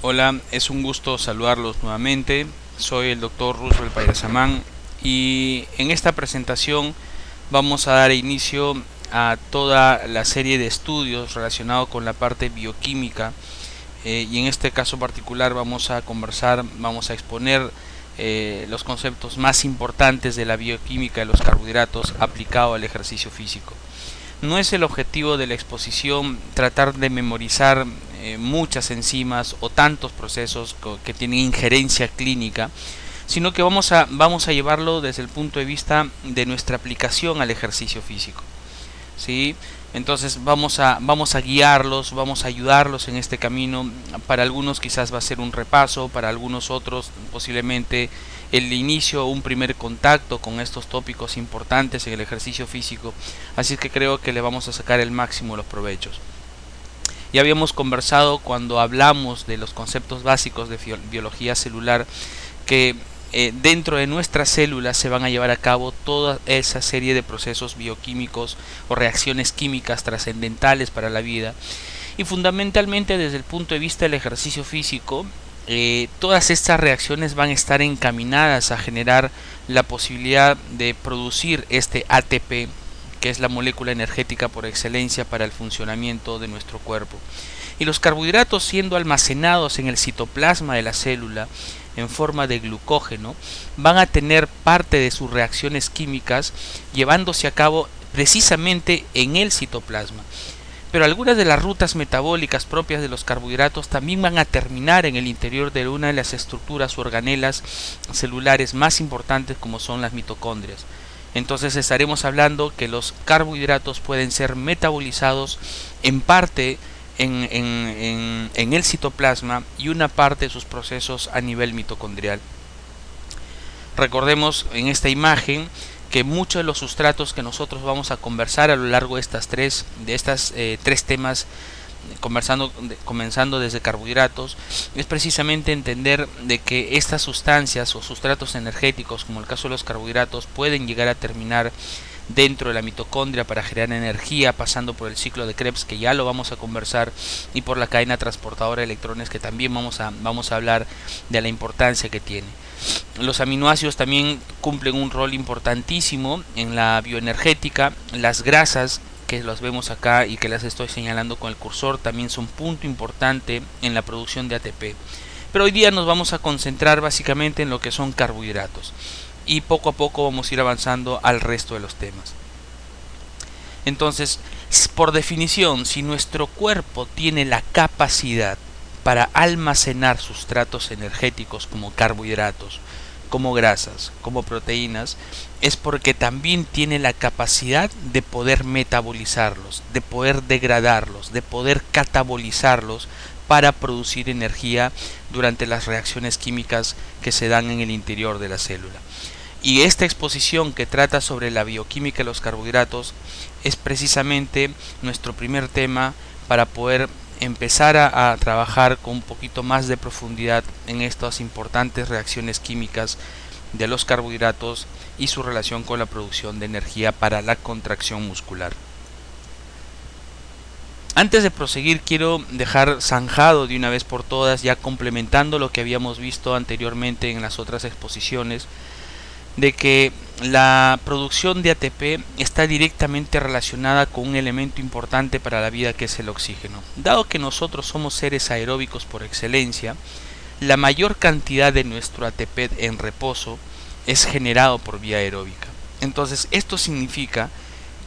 Hola, es un gusto saludarlos nuevamente. Soy el doctor Roosevelt Payrasamán y en esta presentación vamos a dar inicio a toda la serie de estudios relacionados con la parte bioquímica, y en este caso particular vamos a conversar, vamos a exponer los conceptos más importantes de la bioquímica de los carbohidratos aplicado al ejercicio físico. No es el objetivo de la exposición tratar de memorizar muchas enzimas o tantos procesos que tienen injerencia clínica, sino que vamos a llevarlo desde el punto de vista de nuestra aplicación al ejercicio físico. ¿Sí? Entonces vamos a guiarlos, vamos a ayudarlos en este camino. Para algunos quizás va a ser un repaso, para algunos otros posiblemente el inicio o un primer contacto con estos tópicos importantes en el ejercicio físico. Así que creo que le vamos a sacar el máximo de los provechos. Ya habíamos conversado cuando hablamos de los conceptos básicos de biología celular que dentro de nuestras células se van a llevar a cabo toda esa serie de procesos bioquímicos o reacciones químicas trascendentales para la vida, y fundamentalmente desde el punto de vista del ejercicio físico, todas estas reacciones van a estar encaminadas a generar la posibilidad de producir este ATP, que es la molécula energética por excelencia para el funcionamiento de nuestro cuerpo. Y los carbohidratos, siendo almacenados en el citoplasma de la célula en forma de glucógeno, van a tener parte de sus reacciones químicas llevándose a cabo precisamente en el citoplasma. Pero algunas de las rutas metabólicas propias de los carbohidratos también van a terminar en el interior de una de las estructuras o organelas celulares más importantes, como son las mitocondrias. Entonces estaremos hablando que los carbohidratos pueden ser metabolizados en parte en el citoplasma y una parte de sus procesos a nivel mitocondrial. Recordemos en esta imagen que muchos de los sustratos que nosotros vamos a conversar a lo largo de estas tres temas, comenzando desde carbohidratos, es precisamente entender de que estas sustancias o sustratos energéticos, como el caso de los carbohidratos, pueden llegar a terminar dentro de la mitocondria para generar energía, pasando por el ciclo de Krebs, que ya lo vamos a conversar, y por la cadena transportadora de electrones, que también vamos a hablar de la importancia que tiene. Los aminoácidos también cumplen un rol importantísimo en la bioenergética. Las grasas, que los vemos acá y que las estoy señalando con el cursor, también son punto importante en la producción de ATP. Pero hoy día nos vamos a concentrar básicamente en lo que son carbohidratos, y poco a poco vamos a ir avanzando al resto de los temas. Entonces, por definición, si nuestro cuerpo tiene la capacidad para almacenar sustratos energéticos como carbohidratos, como grasas, como proteínas, es porque también tiene la capacidad de poder metabolizarlos, de poder degradarlos, de poder catabolizarlos para producir energía durante las reacciones químicas que se dan en el interior de la célula. Y esta exposición, que trata sobre la bioquímica de los carbohidratos, es precisamente nuestro primer tema para poder empezar a trabajar con un poquito más de profundidad en estas importantes reacciones químicas de los carbohidratos y su relación con la producción de energía para la contracción muscular. Antes de proseguir, quiero dejar zanjado de una vez por todas, ya complementando lo que habíamos visto anteriormente en las otras exposiciones, de que la producción de ATP está directamente relacionada con un elemento importante para la vida, que es el oxígeno. Dado que nosotros somos seres aeróbicos por excelencia, la mayor cantidad de nuestro ATP en reposo es generado por vía aeróbica. Entonces esto significa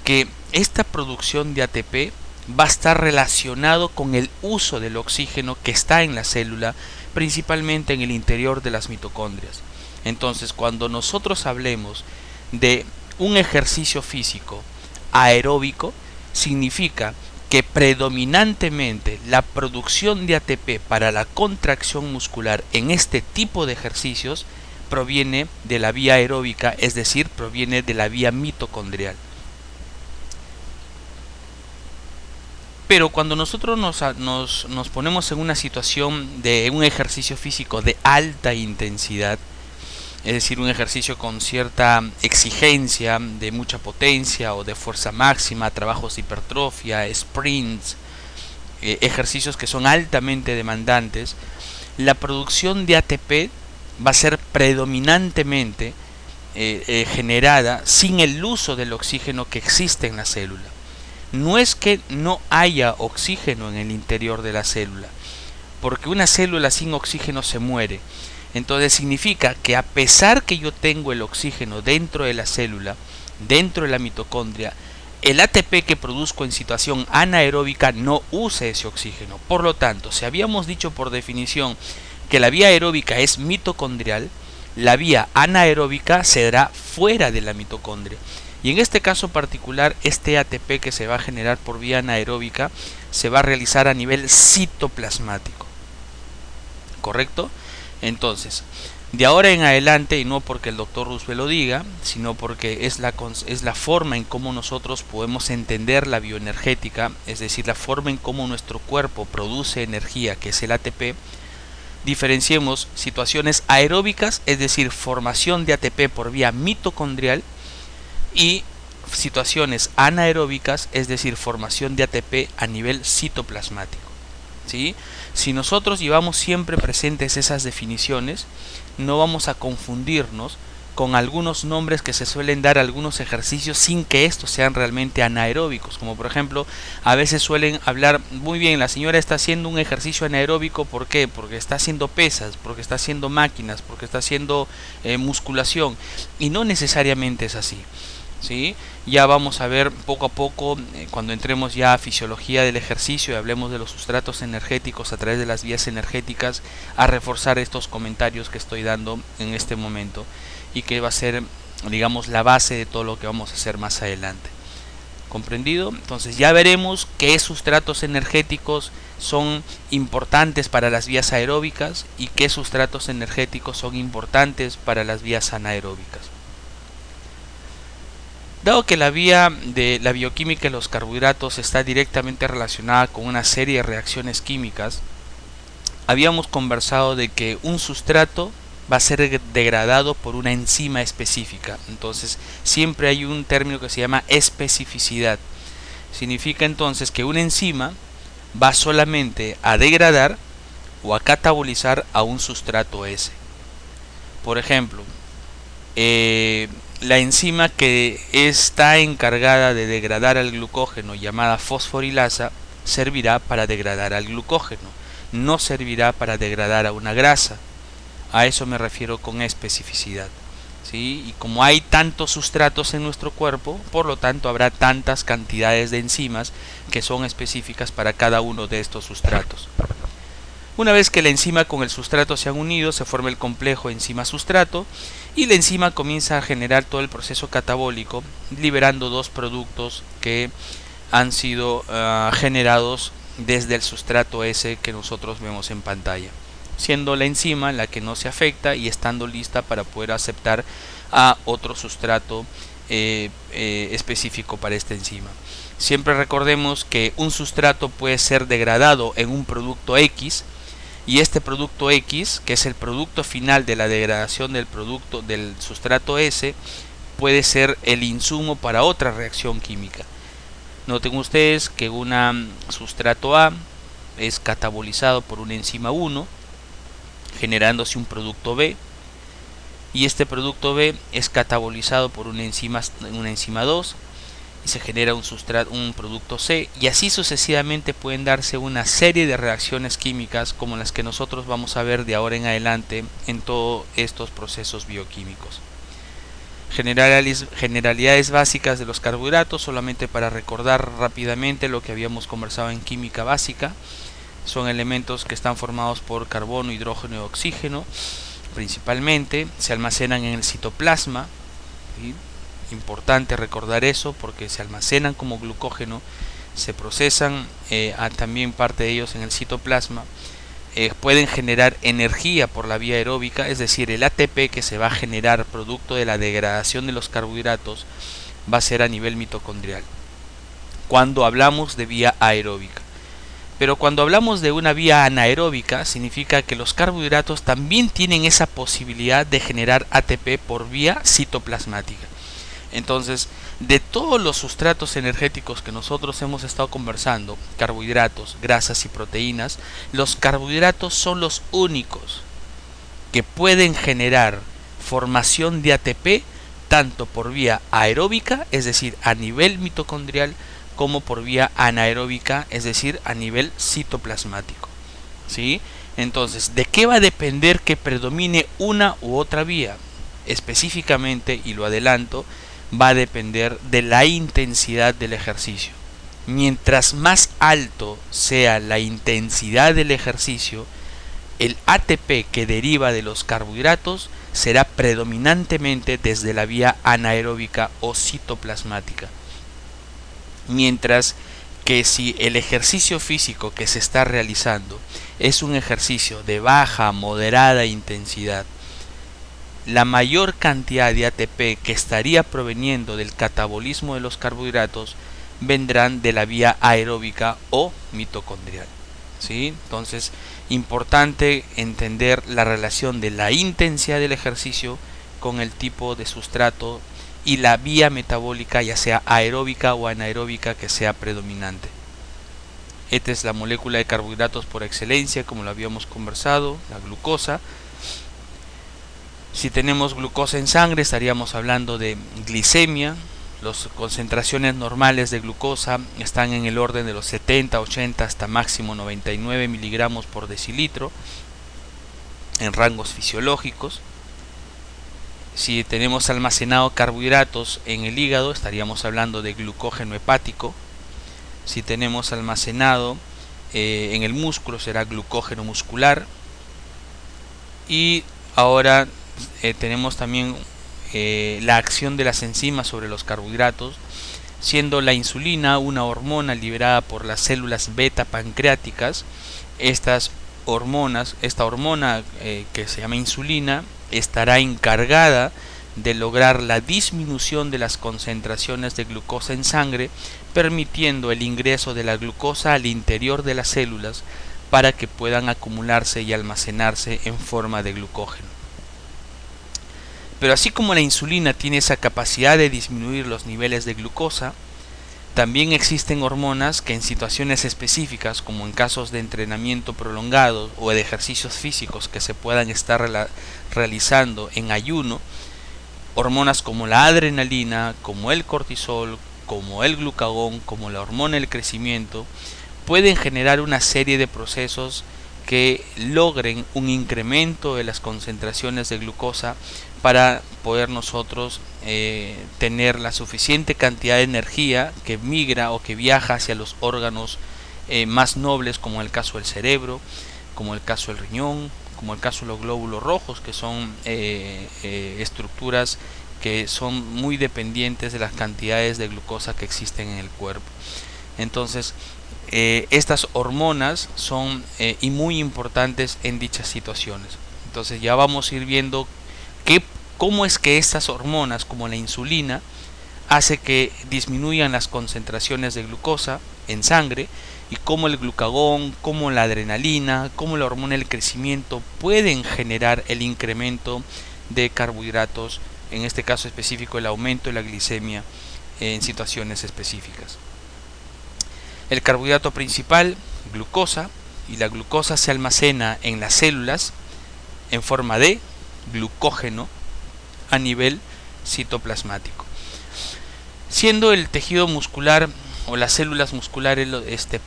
que esta producción de ATP va a estar relacionado con el uso del oxígeno que está en la célula, principalmente en el interior de las mitocondrias. Entonces, cuando nosotros hablemos de un ejercicio físico aeróbico, significa que predominantemente la producción de ATP para la contracción muscular en este tipo de ejercicios proviene de la vía aeróbica, es decir, proviene de la vía mitocondrial. Pero cuando nosotros nos ponemos en una situación de un ejercicio físico de alta intensidad, es decir, un ejercicio con cierta exigencia de mucha potencia o de fuerza máxima, trabajos de hipertrofia, sprints, ejercicios que son altamente demandantes, la producción de ATP va a ser predominantemente generada sin el uso del oxígeno que existe en la célula. No es que no haya oxígeno en el interior de la célula, porque una célula sin oxígeno se muere. Entonces significa que a pesar que yo tengo el oxígeno dentro de la célula, dentro de la mitocondria, el ATP que produzco en situación anaeróbica no usa ese oxígeno. Por lo tanto, si habíamos dicho por definición que la vía aeróbica es mitocondrial, la vía anaeróbica será fuera de la mitocondria. Y en este caso particular, este ATP que se va a generar por vía anaeróbica se va a realizar a nivel citoplasmático. ¿Correcto? Entonces, de ahora en adelante, y no porque el doctor Roosevelt lo diga, sino porque es la forma en cómo nosotros podemos entender la bioenergética, es decir, la forma en cómo nuestro cuerpo produce energía, que es el ATP, diferenciemos situaciones aeróbicas, es decir, formación de ATP por vía mitocondrial, y situaciones anaeróbicas, es decir, formación de ATP a nivel citoplasmático. ¿Sí? Si nosotros llevamos siempre presentes esas definiciones, no vamos a confundirnos con algunos nombres que se suelen dar a algunos ejercicios sin que estos sean realmente anaeróbicos, como por ejemplo, a veces suelen hablar, muy bien, la señora está haciendo un ejercicio anaeróbico, ¿por qué? Porque está haciendo pesas, porque está haciendo máquinas, porque está haciendo musculación, y no necesariamente es así. ¿Sí? Ya vamos a ver poco a poco, cuando entremos ya a fisiología del ejercicio y hablemos de los sustratos energéticos a través de las vías energéticas, a reforzar estos comentarios que estoy dando en este momento y que va a ser, digamos, la base de todo lo que vamos a hacer más adelante. ¿Comprendido? Entonces ya veremos qué sustratos energéticos son importantes para las vías aeróbicas y qué sustratos energéticos son importantes para las vías anaeróbicas. Dado que la vía de la bioquímica de los carbohidratos está directamente relacionada con una serie de reacciones químicas, habíamos conversado de que un sustrato va a ser degradado por una enzima específica. Entonces siempre hay un término que se llama especificidad. Significa entonces que una enzima va solamente a degradar o a catabolizar a un sustrato S. Por ejemplo, la enzima que está encargada de degradar al glucógeno, llamada fosforilasa, servirá para degradar al glucógeno, no servirá para degradar a una grasa. A eso me refiero con especificidad. ¿Sí? Y como hay tantos sustratos en nuestro cuerpo, por lo tanto habrá tantas cantidades de enzimas que son específicas para cada uno de estos sustratos. Una vez que la enzima con el sustrato se han unido, se forma el complejo enzima-sustrato y la enzima comienza a generar todo el proceso catabólico, liberando dos productos que han sido generados desde el sustrato S que nosotros vemos en pantalla, siendo la enzima la que no se afecta y estando lista para poder aceptar a otro sustrato específico para esta enzima. Siempre recordemos que un sustrato puede ser degradado en un producto X, y este producto X, que es el producto final de la degradación del producto del sustrato S, puede ser el insumo para otra reacción química. Noten ustedes que un sustrato A es catabolizado por una enzima 1, generándose un producto B, y este producto B es catabolizado por una enzima 2 y se genera un producto C, y así sucesivamente pueden darse una serie de reacciones químicas como las que nosotros vamos a ver de ahora en adelante en todos estos procesos bioquímicos. Generalidades básicas de los carbohidratos, solamente para recordar rápidamente lo que habíamos conversado en química básica. Son elementos que están formados por carbono, hidrógeno y oxígeno. Principalmente se almacenan en el citoplasma, ¿sí? Importante recordar eso porque se almacenan como glucógeno, se procesan también parte de ellos en el citoplasma, pueden generar energía por la vía aeróbica, es decir, el ATP que se va a generar producto de la degradación de los carbohidratos va a ser a nivel mitocondrial cuando hablamos de vía aeróbica. Pero cuando hablamos de una vía anaeróbica, significa que los carbohidratos también tienen esa posibilidad de generar ATP por vía citoplasmática. Entonces, de todos los sustratos energéticos que nosotros hemos estado conversando, carbohidratos, grasas y proteínas, los carbohidratos son los únicos que pueden generar formación de ATP tanto por vía aeróbica, es decir, a nivel mitocondrial, como por vía anaeróbica, es decir, a nivel citoplasmático. ¿Sí? Entonces, ¿de qué va a depender que predomine una u otra vía? Específicamente, y lo adelanto, va a depender de la intensidad del ejercicio. Mientras más alto sea la intensidad del ejercicio, el ATP que deriva de los carbohidratos será predominantemente desde la vía anaeróbica o citoplasmática. Mientras que si el ejercicio físico que se está realizando es un ejercicio de baja, moderada intensidad, la mayor cantidad de ATP que estaría proveniendo del catabolismo de los carbohidratos vendrán de la vía aeróbica o mitocondrial. ¿Sí? Entonces, importante entender la relación de la intensidad del ejercicio con el tipo de sustrato y la vía metabólica, ya sea aeróbica o anaeróbica, que sea predominante. Esta es la molécula de carbohidratos por excelencia, como lo habíamos conversado, la glucosa. Si tenemos glucosa en sangre, estaríamos hablando de glicemia. Las concentraciones normales de glucosa están en el orden de los 70, 80 hasta máximo 99 miligramos por decilitro en rangos fisiológicos. Si tenemos almacenado carbohidratos en el hígado, estaríamos hablando de glucógeno hepático. Si tenemos almacenado en el músculo, será glucógeno muscular. Y ahora tenemos también la acción de las enzimas sobre los carbohidratos, siendo la insulina una hormona liberada por las células beta pancreáticas. Esta hormona que se llama insulina estará encargada de lograr la disminución de las concentraciones de glucosa en sangre, permitiendo el ingreso de la glucosa al interior de las células para que puedan acumularse y almacenarse en forma de glucógeno. Pero así como la insulina tiene esa capacidad de disminuir los niveles de glucosa, también existen hormonas que en situaciones específicas, como en casos de entrenamiento prolongado o de ejercicios físicos que se puedan estar realizando en ayuno, hormonas como la adrenalina, como el cortisol, como el glucagón, como la hormona del crecimiento, pueden generar una serie de procesos que logren un incremento de las concentraciones de glucosa para poder nosotros tener la suficiente cantidad de energía que migra o que viaja hacia los órganos más nobles, como el caso del cerebro, como el caso del riñón, como el caso de los glóbulos rojos, que son estructuras que son muy dependientes de las cantidades de glucosa que existen en el cuerpo. Entonces, estas hormonas son y muy importantes en dichas situaciones. Entonces ya vamos a ir viendo cómo es que estas hormonas, como la insulina, hace que disminuyan las concentraciones de glucosa en sangre, y cómo el glucagón, cómo la adrenalina, cómo la hormona del crecimiento pueden generar el incremento de carbohidratos, en este caso específico el aumento de la glicemia en situaciones específicas. El carbohidrato principal, glucosa, y la glucosa se almacena en las células en forma de glucógeno a nivel citoplasmático. Siendo el tejido muscular o las células musculares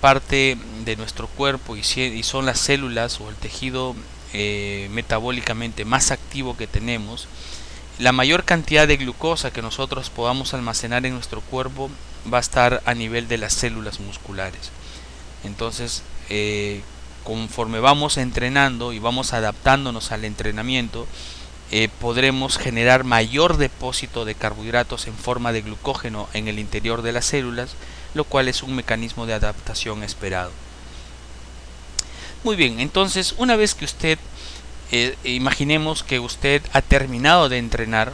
parte de nuestro cuerpo y son las células o el tejido metabólicamente más activo que tenemos, la mayor cantidad de glucosa que nosotros podamos almacenar en nuestro cuerpo va a estar a nivel de las células musculares. Entonces, conforme vamos entrenando y vamos adaptándonos al entrenamiento, podremos generar mayor depósito de carbohidratos en forma de glucógeno en el interior de las células, lo cual es un mecanismo de adaptación esperado. Muy bien, entonces una vez que usted, imaginemos que usted ha terminado de entrenar,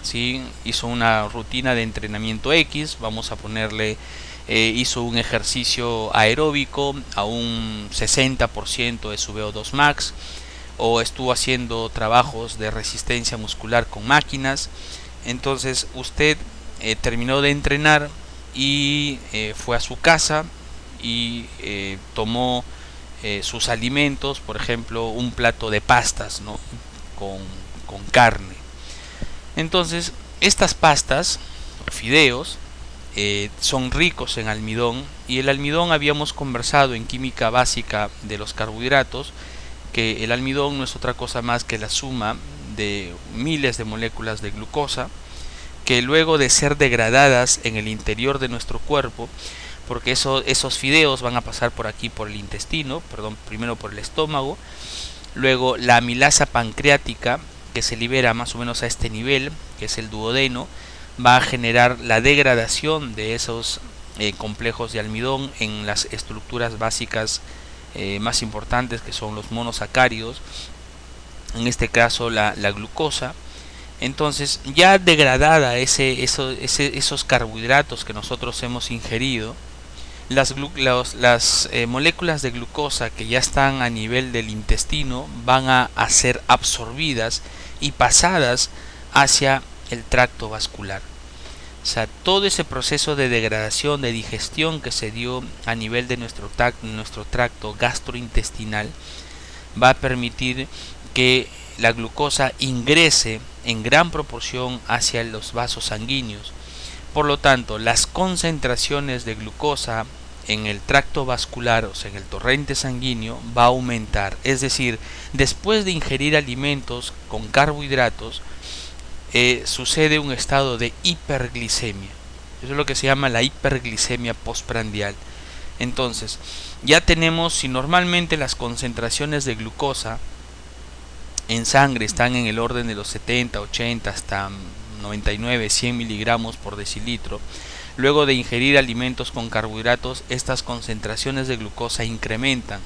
¿sí? Hizo una rutina de entrenamiento X, vamos a ponerle, hizo un ejercicio aeróbico a un 60% de su VO2 max, o estuvo haciendo trabajos de resistencia muscular con máquinas. Entonces usted terminó de entrenar y fue a su casa y tomó sus alimentos, por ejemplo un plato de pastas, ¿no? con carne. Entonces estas pastas, fideos, son ricos en almidón, y el almidón, habíamos conversado en química básica de los carbohidratos que el almidón no es otra cosa más que la suma de miles de moléculas de glucosa que luego de ser degradadas en el interior de nuestro cuerpo, porque esos fideos van a pasar por aquí, por el intestino, primero por el estómago, luego la amilasa pancreática, que se libera más o menos a este nivel, que es el duodeno, va a generar la degradación de esos complejos de almidón en las estructuras básicas más importantes, que son los monosacáridos, en este caso la glucosa. Entonces, ya degradada esos carbohidratos que nosotros hemos ingerido, las moléculas de glucosa que ya están a nivel del intestino van a ser absorbidas y pasadas hacia el tracto vascular. O sea, todo ese proceso de degradación, de digestión que se dio a nivel de nuestro tracto gastrointestinal va a permitir que la glucosa ingrese en gran proporción hacia los vasos sanguíneos. Por lo tanto, las concentraciones de glucosa en el tracto vascular, o sea, en el torrente sanguíneo, va a aumentar. Es decir, después de ingerir alimentos con carbohidratos, sucede un estado de hiperglicemia. Eso es lo que se llama la hiperglicemia postprandial. Entonces, ya tenemos, si normalmente las concentraciones de glucosa en sangre están en el orden de los 70, 80 hasta 99, 100 miligramos por decilitro, luego de ingerir alimentos con carbohidratos, estas concentraciones de glucosa incrementan.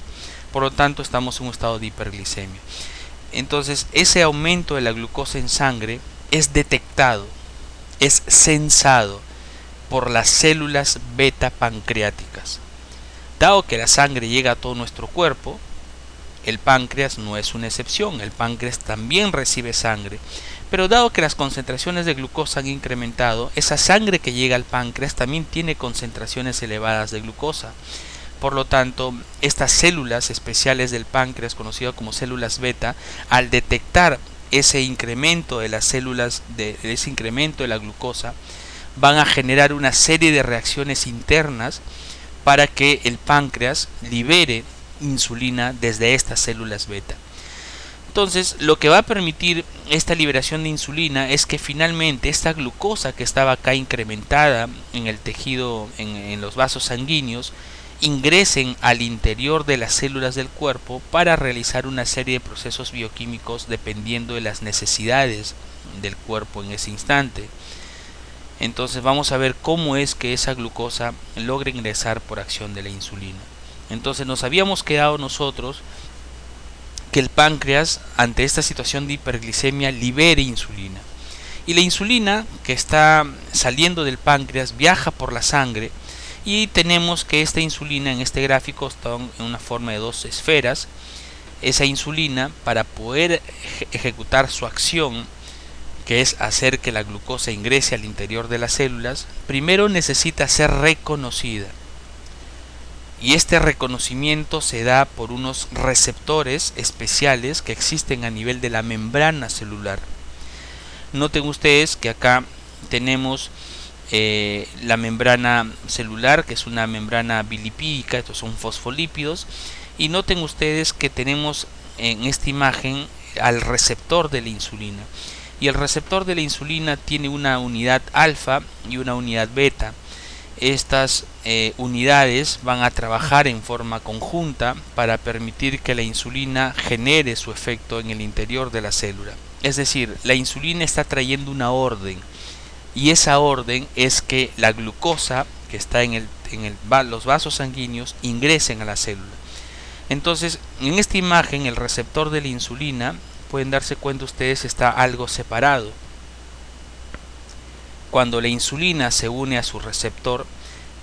Por lo tanto, estamos en un estado de hiperglicemia. Entonces, ese aumento de la glucosa en sangre es detectado, es sensado por las células beta pancreáticas. Dado que la sangre llega a todo nuestro cuerpo, el páncreas no es una excepción, el páncreas también recibe sangre, pero dado que las concentraciones de glucosa han incrementado, esa sangre que llega al páncreas también tiene concentraciones elevadas de glucosa. Por lo tanto, estas células especiales del páncreas, conocidas como células beta, al detectar ese incremento de las células, ese incremento de la glucosa, van a generar una serie de reacciones internas para que el páncreas libere insulina desde estas células beta. Entonces, lo que va a permitir esta liberación de insulina es que finalmente esta glucosa que estaba acá incrementada en el tejido, en los vasos sanguíneos, ingresen al interior de las células del cuerpo para realizar una serie de procesos bioquímicos dependiendo de las necesidades del cuerpo en ese instante. Entonces vamos a ver cómo es que esa glucosa logra ingresar por acción de la insulina. Entonces nos habíamos quedado nosotros que el páncreas, ante esta situación de hiperglicemia, libere insulina. Y la insulina que está saliendo del páncreas viaja por la sangre, y tenemos que esta insulina en este gráfico está en una forma de dos esferas. Esa insulina, para poder ejecutar su acción, que es hacer que la glucosa ingrese al interior de las células, primero necesita ser reconocida. Y este reconocimiento se da por unos receptores especiales que existen a nivel de la membrana celular. Noten ustedes que acá tenemos la membrana celular, que es una membrana bilipídica, estos son fosfolípidos, y noten ustedes que tenemos en esta imagen al receptor de la insulina, y el receptor de la insulina tiene una unidad alfa y una unidad beta. Estas unidades van a trabajar en forma conjunta para permitir que la insulina genere su efecto en el interior de la célula. Es decir, la insulina está trayendo una orden, y esa orden es que la glucosa que está en los vasos sanguíneos ingresen a la célula. Entonces, en esta imagen, el receptor de la insulina, pueden darse cuenta ustedes, está algo separado. Cuando la insulina se une a su receptor,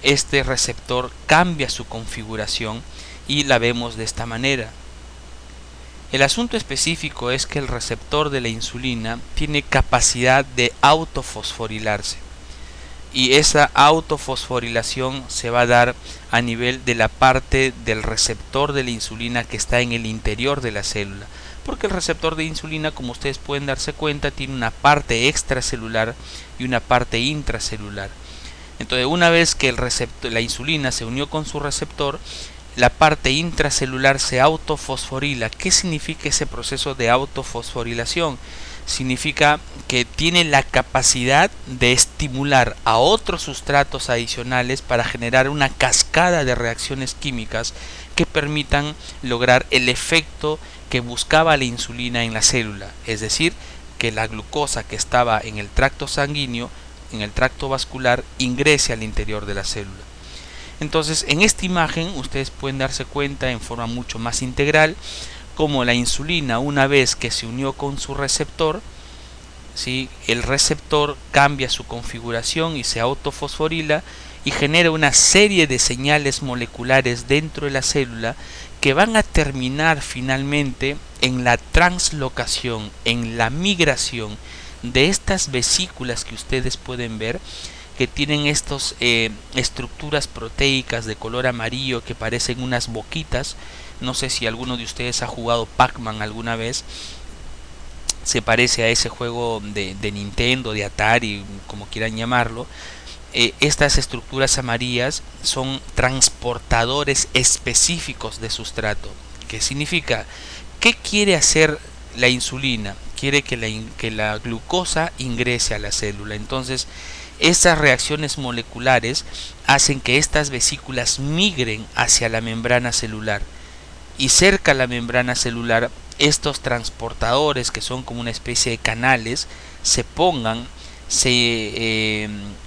este receptor cambia su configuración y la vemos de esta manera. El asunto específico es que el receptor de la insulina tiene capacidad de autofosforilarse, y esa autofosforilación se va a dar a nivel de la parte del receptor de la insulina que está en el interior de la célula, porque el receptor de insulina, como ustedes pueden darse cuenta, tiene una parte extracelular y una parte intracelular. Entonces, una vez que la insulina se unió con su receptor, la parte intracelular se autofosforila. ¿Qué significa ese proceso de autofosforilación? Significa que tiene la capacidad de estimular a otros sustratos adicionales para generar una cascada de reacciones químicas que permitan lograr el efecto que buscaba la insulina en la célula, es decir, que la glucosa que estaba en el tracto sanguíneo, en el tracto vascular, ingrese al interior de la célula. Entonces, en esta imagen ustedes pueden darse cuenta en forma mucho más integral como la insulina, una vez que se unió con su receptor, ¿sí?, el receptor cambia su configuración y se autofosforila y genera una serie de señales moleculares dentro de la célula que van a terminar finalmente en la translocación, en la migración de estas vesículas que ustedes pueden ver, que tienen estas estructuras proteicas de color amarillo que parecen unas boquitas. No sé si alguno de ustedes ha jugado Pac-Man alguna vez. Se parece a ese juego de Nintendo, de Atari, como quieran llamarlo. Estas estructuras amarillas son transportadores específicos de sustrato. ¿Qué significa? ¿Qué quiere hacer la insulina? Quiere que la glucosa ingrese a la célula. Entonces, estas reacciones moleculares hacen que estas vesículas migren hacia la membrana celular, y cerca a la membrana celular estos transportadores, que son como una especie de canales, se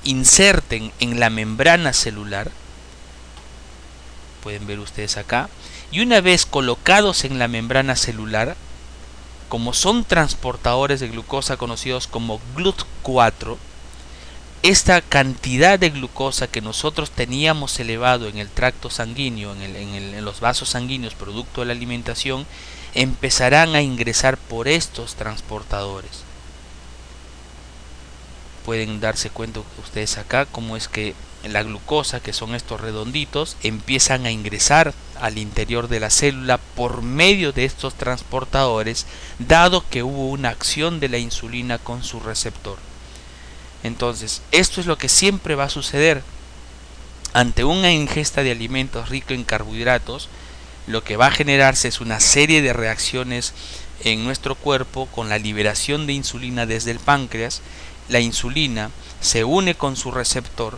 inserten en la membrana celular, pueden ver ustedes acá, y una vez colocados en la membrana celular, como son transportadores de glucosa conocidos como GLUT4, esta cantidad de glucosa que nosotros teníamos elevado en el tracto sanguíneo, en los vasos sanguíneos producto de la alimentación, empezarán a ingresar por estos transportadores. Pueden darse cuenta ustedes acá cómo es que la glucosa, que son estos redonditos, empiezan a ingresar al interior de la célula por medio de estos transportadores, dado que hubo una acción de la insulina con su receptor. Entonces, esto es lo que siempre va a suceder ante una ingesta de alimentos ricos en carbohidratos. Lo que va a generarse es una serie de reacciones en nuestro cuerpo con la liberación de insulina desde el páncreas. La insulina se une con su receptor,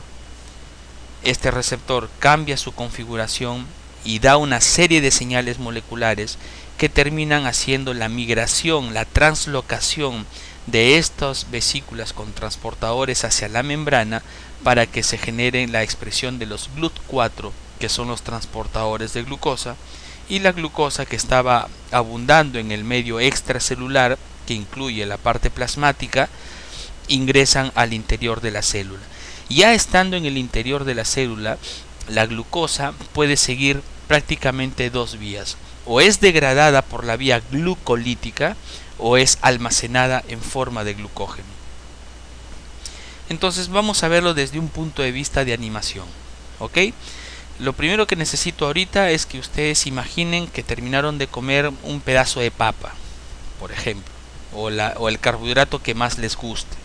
este receptor cambia su configuración y da una serie de señales moleculares que terminan haciendo la migración, la translocación de estas vesículas con transportadores hacia la membrana para que se genere la expresión de los GLUT4, que son los transportadores de glucosa, y la glucosa que estaba abundando en el medio extracelular, que incluye la parte plasmática, ingresan al interior de la célula. Ya estando en el interior de la célula, la glucosa puede seguir prácticamente dos vías: o es degradada por la vía glucolítica o es almacenada en forma de glucógeno. Entonces vamos a verlo desde un punto de vista de animación, ¿ok? Lo primero que necesito ahorita es que ustedes imaginen que terminaron de comer un pedazo de papa, por ejemplo, o el carbohidrato que más les guste.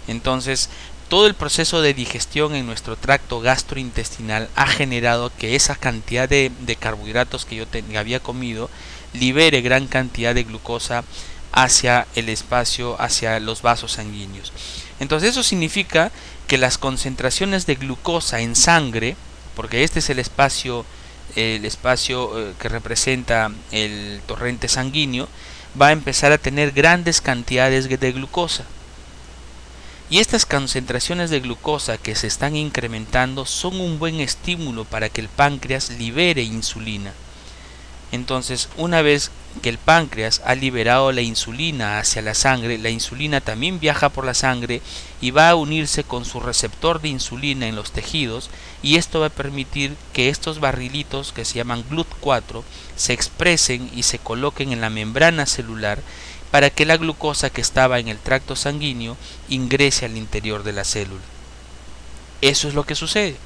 Entonces, todo el proceso de digestión en nuestro tracto gastrointestinal ha generado que esa cantidad de carbohidratos que yo había comido libere gran cantidad de glucosa hacia el espacio, hacia los vasos sanguíneos. Entonces eso significa que las concentraciones de glucosa en sangre, porque este es el espacio que representa el torrente sanguíneo, va a empezar a tener grandes cantidades de glucosa. Y estas concentraciones de glucosa que se están incrementando son un buen estímulo para que el páncreas libere insulina. Entonces, una vez que el páncreas ha liberado la insulina hacia la sangre, la insulina también viaja por la sangre y va a unirse con su receptor de insulina en los tejidos, y esto va a permitir que estos barrilitos, que se llaman GLUT4, se expresen y se coloquen en la membrana celular para que la glucosa que estaba en el tracto sanguíneo ingrese al interior de la célula. Eso es lo que sucede.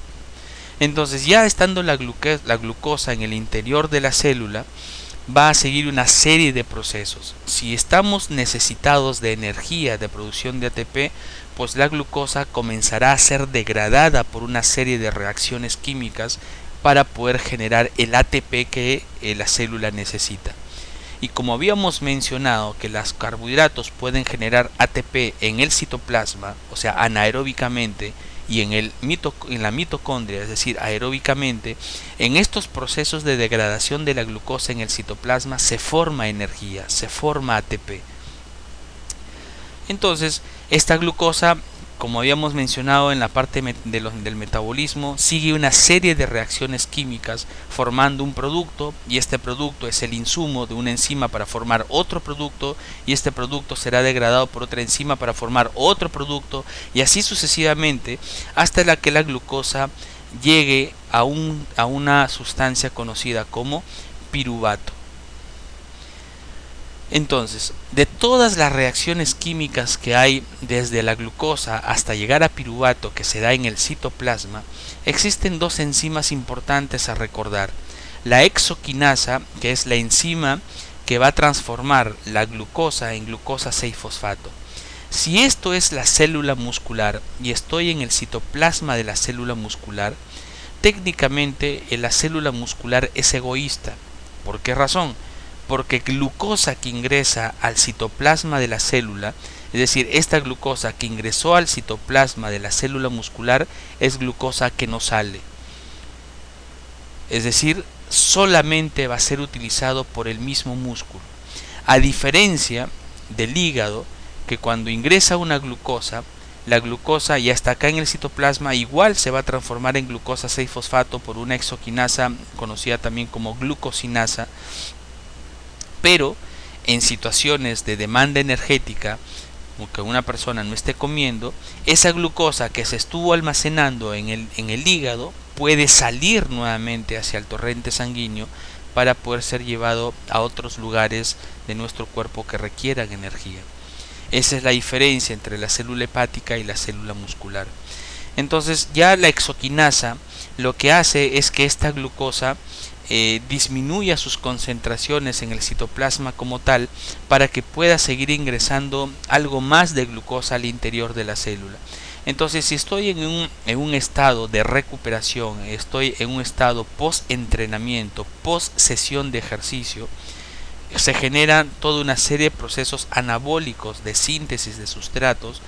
Entonces, ya estando la glucosa en el interior de la célula, va a seguir una serie de procesos. Si estamos necesitados de energía de producción de ATP, pues la glucosa comenzará a ser degradada por una serie de reacciones químicas para poder generar el ATP que la célula necesita. Y como habíamos mencionado que los carbohidratos pueden generar ATP en el citoplasma, o sea, anaeróbicamente, y en la mitocondria, es decir, aeróbicamente, en estos procesos de degradación de la glucosa en el citoplasma se forma energía, se forma ATP. Entonces, esta glucosa, como habíamos mencionado en la parte del metabolismo, sigue una serie de reacciones químicas formando un producto, y este producto es el insumo de una enzima para formar otro producto, y este producto será degradado por otra enzima para formar otro producto, y así sucesivamente hasta que la glucosa llegue a una sustancia conocida como piruvato. Entonces, de todas las reacciones químicas que hay desde la glucosa hasta llegar a piruvato que se da en el citoplasma, existen dos enzimas importantes a recordar. La exoquinasa, que es la enzima que va a transformar la glucosa en glucosa 6-fosfato. Si esto es la célula muscular y estoy en el citoplasma de la célula muscular, técnicamente la célula muscular es egoísta. ¿Por qué razón? Porque glucosa que ingresa al citoplasma de la célula, es decir, esta glucosa que ingresó al citoplasma de la célula muscular es glucosa que no sale. Es decir, solamente va a ser utilizado por el mismo músculo. A diferencia del hígado, que cuando ingresa una glucosa, la glucosa ya está acá en el citoplasma, igual se va a transformar en glucosa 6-fosfato por una exoquinasa conocida también como glucosinasa. Pero en situaciones de demanda energética, que una persona no esté comiendo, esa glucosa que se estuvo almacenando en el hígado puede salir nuevamente hacia el torrente sanguíneo para poder ser llevado a otros lugares de nuestro cuerpo que requieran energía. Esa es la diferencia entre la célula hepática y la célula muscular. Entonces, ya la exoquinasa lo que hace es que esta glucosa disminuya sus concentraciones en el citoplasma como tal, para que pueda seguir ingresando algo más de glucosa al interior de la célula. Entonces, si estoy en un estado de recuperación, estoy en un estado post entrenamiento, post sesión de ejercicio, se generan toda una serie de procesos anabólicos de síntesis de sustratos,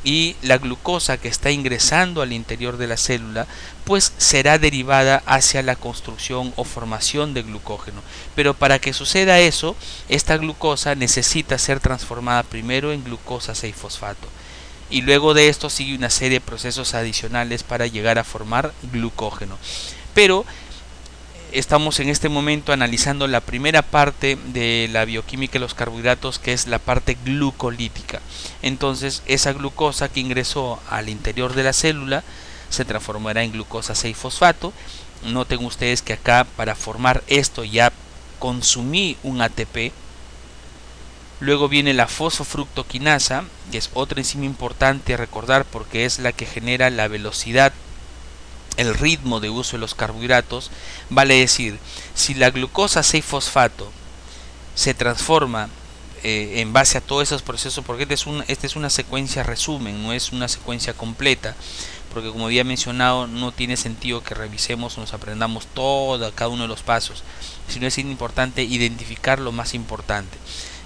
y la glucosa que está ingresando al interior de la célula pues será derivada hacia la construcción o formación de glucógeno. Pero para que suceda eso, esta glucosa necesita ser transformada primero en glucosa 6-fosfato, y luego de esto sigue una serie de procesos adicionales para llegar a formar glucógeno. Pero estamos en este momento analizando la primera parte de la bioquímica de los carbohidratos, que es la parte glucolítica. Entonces, esa glucosa que ingresó al interior de la célula se transformará en glucosa 6-fosfato. Noten ustedes que acá, para formar esto, ya consumí un ATP. Luego viene la fosfofructoquinasa, que es otra enzima importante a recordar porque es la que genera la velocidad, el ritmo de uso de los carbohidratos. Vale decir, si la glucosa 6-fosfato se transforma en base a todos esos procesos, porque esta es una secuencia resumen, no es una secuencia completa, porque como había mencionado, no tiene sentido que revisemos o nos aprendamos cada uno de los pasos, sino es importante identificar lo más importante,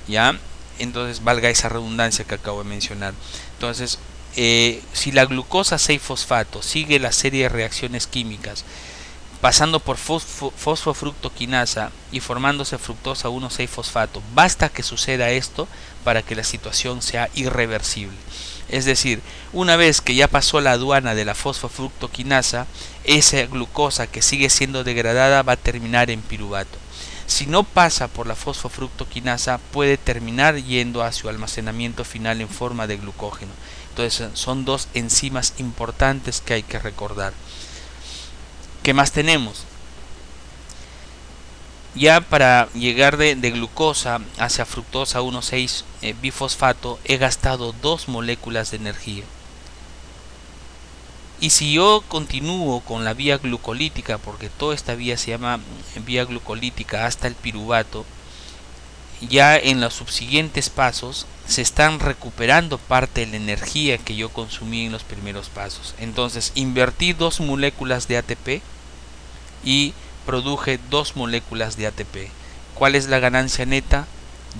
¿ya? Entonces, valga esa redundancia que acabo de mencionar. Entonces, si la glucosa 6-fosfato sigue la serie de reacciones químicas pasando por fosfofructoquinasa y formándose fructosa 1,6-fosfato, basta que suceda esto para que la situación sea irreversible. Es decir, una vez que ya pasó la aduana de la fosfofructoquinasa, esa glucosa que sigue siendo degradada va a terminar en piruvato. Si no pasa por la fosfofructoquinasa, puede terminar yendo a su almacenamiento final en forma de glucógeno. Entonces son dos enzimas importantes que hay que recordar. ¿Qué más tenemos? Ya para llegar de glucosa hacia fructosa 1,6 bifosfato he gastado 2 moléculas de energía. Y si yo continúo con la vía glucolítica, porque toda esta vía se llama vía glucolítica hasta el piruvato, ya en los subsiguientes pasos se están recuperando parte de la energía que yo consumí en los primeros pasos. Entonces invertí 2 moléculas de ATP y produje 2 moléculas de ATP. ¿Cuál es la ganancia neta?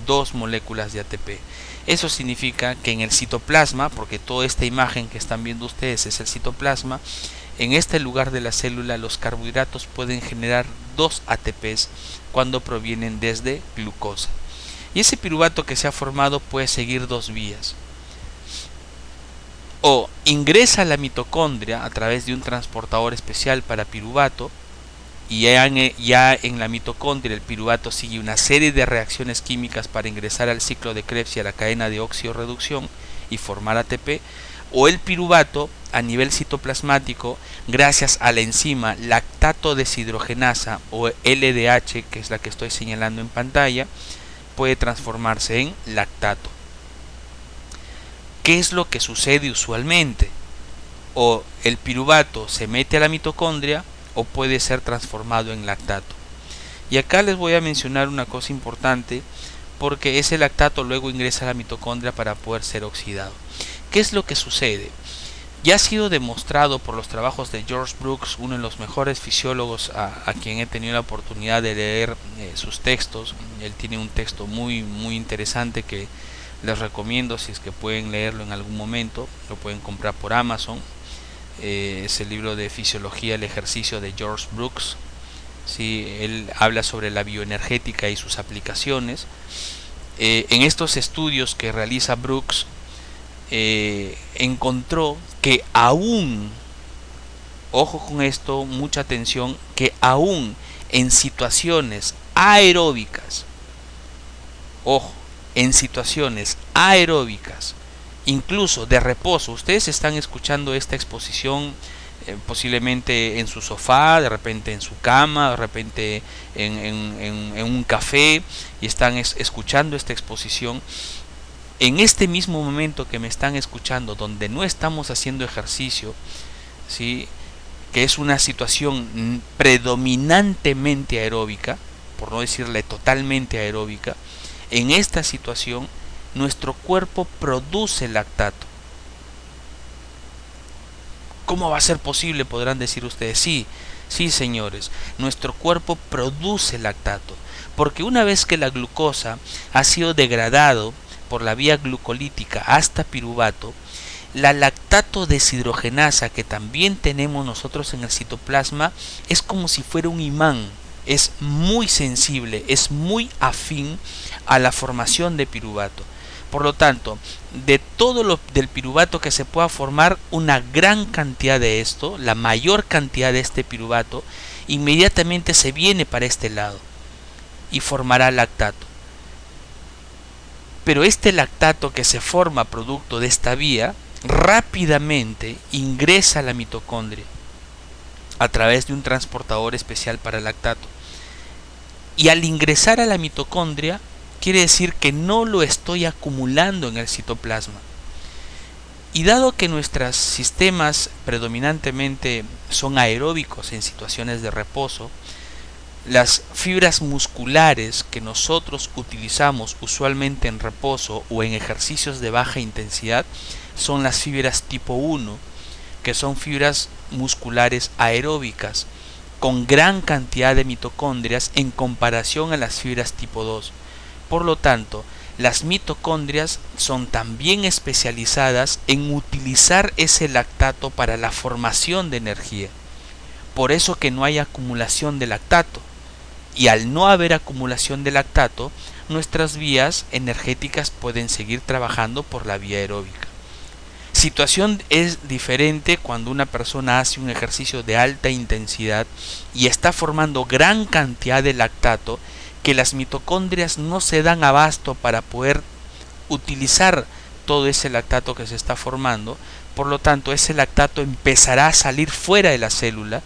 2 moléculas de ATP. Eso significa que en el citoplasma, porque toda esta imagen que están viendo ustedes es el citoplasma, en este lugar de la célula los carbohidratos pueden generar 2 ATPs cuando provienen desde glucosa. Y ese piruvato que se ha formado puede seguir 2 vías. O ingresa a la mitocondria a través de un transportador especial para piruvato, y ya en la mitocondria el piruvato sigue una serie de reacciones químicas para ingresar al ciclo de Krebs y a la cadena de oxidorreducción y formar ATP, o el piruvato a nivel citoplasmático, gracias a la enzima lactato deshidrogenasa o LDH, que es la que estoy señalando en pantalla, puede transformarse en lactato. ¿Qué es lo que sucede usualmente? O el piruvato se mete a la mitocondria o puede ser transformado en lactato. Y acá les voy a mencionar una cosa importante, porque ese lactato luego ingresa a la mitocondria para poder ser oxidado. ¿Qué es lo que sucede? Ya ha sido demostrado por los trabajos de George Brooks, uno de los mejores fisiólogos a quien he tenido la oportunidad de leer sus textos. Él tiene un texto muy interesante que les recomiendo, si es que pueden leerlo en algún momento. Lo pueden comprar por Amazon. Es el libro de Fisiología del Ejercicio de George Brooks. Sí, él habla sobre la bioenergética y sus aplicaciones. En estos estudios que realiza Brooks, encontró que aún, ojo con esto, mucha atención, que aún en situaciones aeróbicas, ojo, en situaciones aeróbicas, incluso de reposo, ustedes están escuchando esta exposición posiblemente en su sofá, de repente en su cama, de repente en un café, y están escuchando esta exposición. En este mismo momento que me están escuchando, donde no estamos haciendo ejercicio, ¿sí?, que es una situación predominantemente aeróbica, por no decirle totalmente aeróbica, en esta situación nuestro cuerpo produce lactato. ¿Cómo va a ser posible?, podrán decir ustedes. Sí, señores, nuestro cuerpo produce lactato, porque una vez que la glucosa ha sido degradado por la vía glucolítica hasta piruvato, la lactato deshidrogenasa que también tenemos nosotros en el citoplasma es como si fuera un imán, es muy sensible, es muy afín a la formación de piruvato. Por lo tanto, de todo lo del piruvato que se pueda formar, una gran cantidad de esto, la mayor cantidad de este piruvato, inmediatamente se viene para este lado y formará lactato. Pero este lactato que se forma producto de esta vía rápidamente ingresa a la mitocondria a través de un transportador especial para lactato. Y al ingresar a la mitocondria, quiere decir que no lo estoy acumulando en el citoplasma. Y dado que nuestros sistemas predominantemente son aeróbicos en situaciones de reposo, las fibras musculares que nosotros utilizamos usualmente en reposo o en ejercicios de baja intensidad son las fibras tipo 1, que son fibras musculares aeróbicas con gran cantidad de mitocondrias en comparación a las fibras tipo 2. Por lo tanto, las mitocondrias son también especializadas en utilizar ese lactato para la formación de energía. Por eso que no hay acumulación de lactato. Y al no haber acumulación de lactato, nuestras vías energéticas pueden seguir trabajando por la vía aeróbica. Situación es diferente cuando una persona hace un ejercicio de alta intensidad y está formando gran cantidad de lactato que las mitocondrias no se dan abasto para poder utilizar todo ese lactato que se está formando. Por lo tanto, ese lactato empezará a salir fuera de la célula,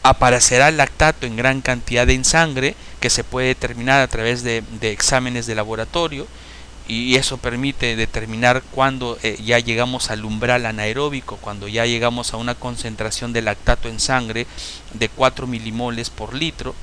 aparecerá el lactato en gran cantidad en sangre, que se puede determinar a través de exámenes de laboratorio, y eso permite determinar cuando ya llegamos al umbral anaeróbico, cuando ya llegamos a una concentración de lactato en sangre de 4 milimoles por litro.